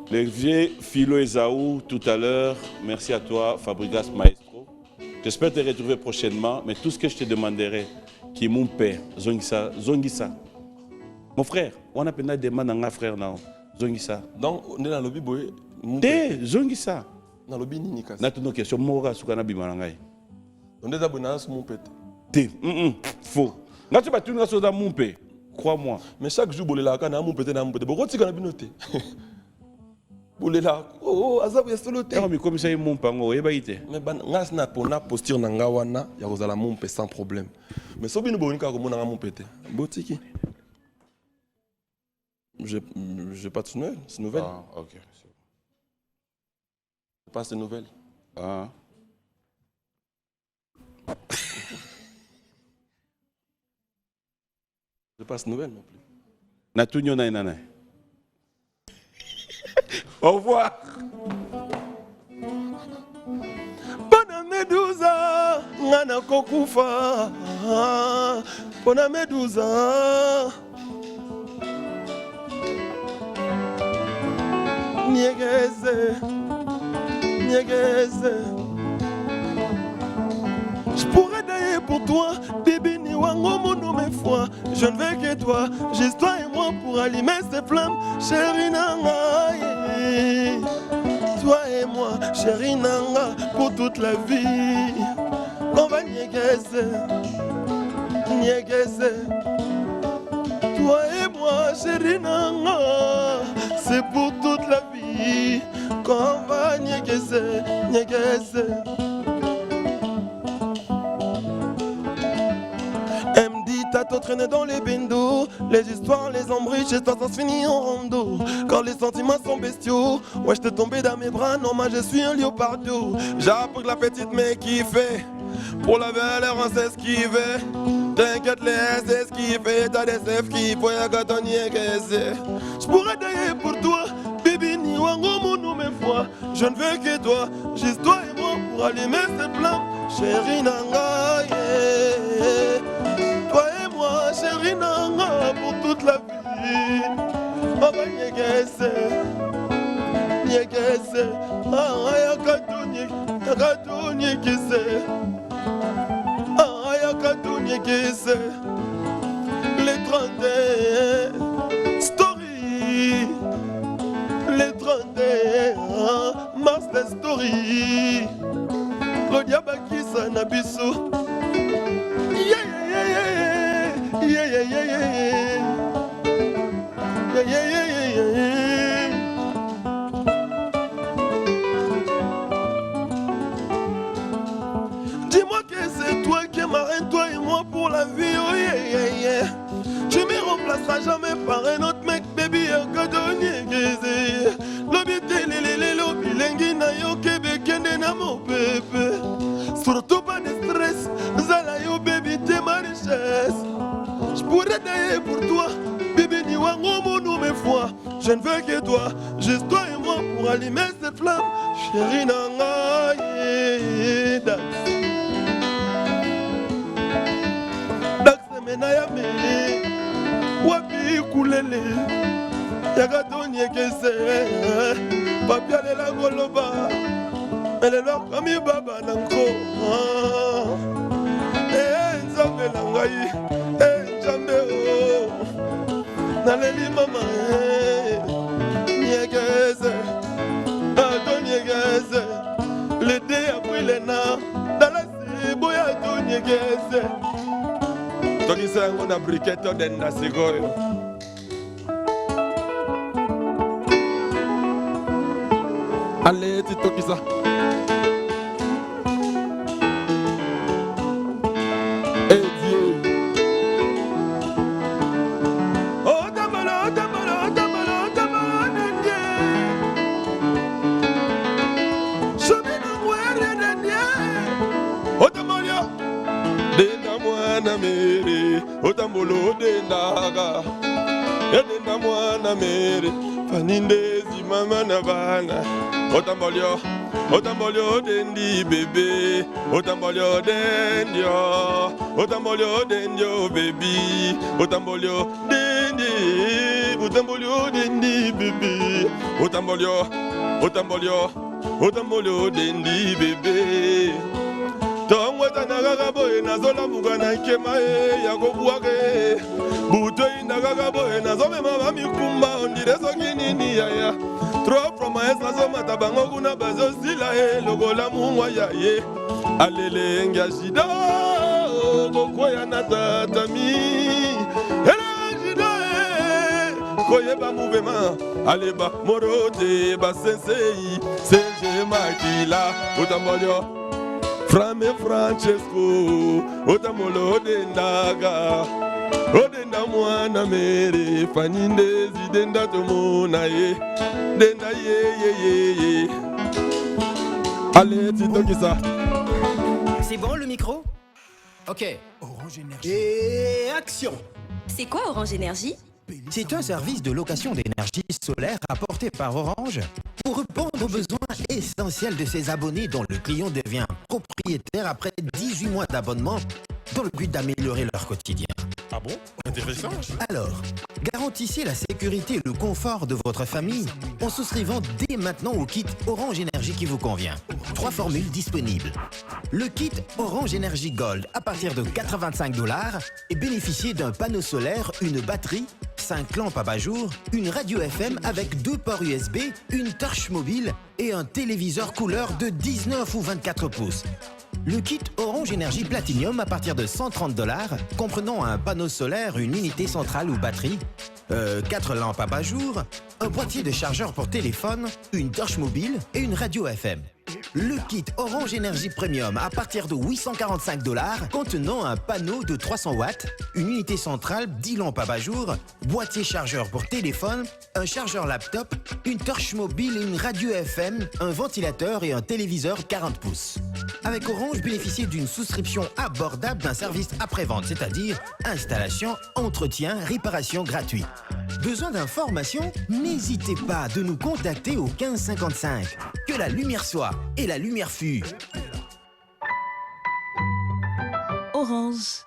Les vieux Philo Esaou, tout à l'heure. Merci à toi, Fabrigas Maestro. J'espère te retrouver prochainement. Mais tout ce que je te demanderai, qui est mon père, Zongisa, Zongisa. Mon frère, on a peine des mains dans un frère, non. Zongisa. Donc, on est dans le lobby, boy. Té, Zongisa. Dans le lobby, ni kas. Na tuno question mora sukana bimanangai. On est d'abord dans mon pète. Té, faux. Na tu vas tuno sur dans mon pé. Crois-moi. Mais chaque jour, bolé là, quand on a mon pète, on a mon pète. Pourquoi tu as binoté? Bolé là, oh, azab ya solo té. Mais comme ça, il mon pango, et baïté. Mais ban, ngas na pona posture na ngawana, ya kozala mon pète sans problème. Mais so bino bonika comme on a mon pète. Botiki. J'ai pas de nouvelles, c'est nouvelle. Ah, ok. Je passe des nouvelles. Ah. Je passe des nouvelles non plus. Natunyo na inana. Au revoir. Pona medusa ngana kokufa. Pona medusa Niegeze, niegeze. Je pourrais d'ailleurs pour toi, bébé ni wango mon mes foi. Je ne veux que toi, juste toi et moi pour allumer ces flammes, chérie nanga. Yeah. Toi et moi, chérie nanga, pour toute la vie. On va niegeze, niegeze. Toi et moi, chérie nanga, c'est pour toute la vie qu'on va niegeze, niegeze. Elle me dit t'as tout traîné dans les bendos. Les histoires, les embrouilles, chez toi ça se finit en rando. Quand les sentiments sont bestiaux, ouais je t'ai tombé dans mes bras, non moi je suis un léopardo. J'ai appris que la petite m'a kiffé. Pour la valeur on s'esquiver. T'inquiète les esquiver, t'as des sefs qui faut y'a qu'à ton niégaiser. J'pourrais d'ailleurs pour toi, bébé ni wango mon nom mes fois. Je ne veux que toi, juste toi et moi pour allumer ces flammes. Chérie nanga, yeah. Toi et moi, chérie nanga, pour toute la vie. On va niégaiser, niégaiser. Ah, y'a qu'à tout niégaiser. Ah, y'a qu'à tout niégaiser. Les 31 story. Les 31 master story. Claudia Bakisa Nabiso. Yeah, yeah, yeah, yeah, yeah, yeah, yeah, yeah, yeah, yeah, yeah, yeah, yeah. Dis-moi que c'est toi qui es marraine, toi et moi pour la vie, oh yeah, yeah, yeah. Tu me remplaceras jamais par un autre mec, baby, un cadonnier, grisé. Lobi télé, lobi lengi na yo kebe kende na mon bébé. Surtout pas de stress, zala yo baby, t'es ma richesse. Je pourrais d'ailleurs pour toi, bébé ni wango mon mes fois. Je ne veux que toi, juste toi et moi pour allumer cette flamme. Chérie nanga, yeah, Dax. Dax menayame, wapi kulele. Yaka donye kese, papia lela goloba. Elelo kami baba nanko. Nzambe nangai, nzambe o. Naleli mama, niegeze, ado niegeze. Le dé a brûlé na, dans la cibo ya do niegeze. Toki sa ngona briquette denda sigoyo. Allez, tu toques ça. Et Dieu. ndaga edenda mwana mere fanindezi mama na bana otambolio otambolio dendi bebe otambolio dendio otambolio dendio baby otambolio dendi otambolio dendi bebe otambolio otambolio otambolio dendi bebe tongweta nagaga boye nazolamuka na nkema ya kobuake butoi nagaga boye nazomema bamikumba ondire soki nini yaya tro promesse nazomata bango kuna bazosila lokola mungwa ya ye alelenge ya shida kokwea na tatami elejida koyeba mouvema aleba morote basensei serge makila otambolio Frame Francesco, otamolo odendaga, odenda mwana mere, fanindezi denda tomona ye, denda ye. Allez, Tito Kissa. C'est bon le micro? Ok. Orange Énergie. Et action! C'est quoi Orange Énergie? C'est un service de location d'énergie solaire apporté par Orange pour répondre aux besoins essentiels de ses abonnés dont le client devient propriétaire après 18 mois d'abonnement dans le but d'améliorer leur quotidien. Ah bon? Intéressant. Alors, garantissez la sécurité et le confort de votre famille en souscrivant dès maintenant au kit Orange Énergie qui vous convient. 3 formules disponibles. Le kit Orange Énergie Gold à partir de $85 et bénéficiez d'un panneau solaire, une batterie, 5 lampes abat-jour, une radio FM avec 2 ports USB, une torche mobile et un téléviseur couleur de 19 ou 24 pouces. Le kit Orange Énergie Platinum à partir de $130, comprenant un panneau solaire, une unité centrale ou batterie, 4 lampes abat-jour, un boîtier de chargeur pour téléphone, une torche mobile et une radio FM. Le kit Orange Énergie Premium à partir de $845, contenant un panneau de 300 watts, une unité centrale, 10 lampes abat-jour, boîtier chargeur pour téléphone, un chargeur laptop, une torche mobile et une radio FM, un ventilateur et un téléviseur 40 pouces. Avec Orange, bénéficiez d'une souscription abordable d'un service après-vente, c'est-à-dire installation, entretien, réparation gratuit. Besoin d'informations? N'hésitez pas de nous contacter au 1555. Que la lumière soit et la lumière fut. Orange.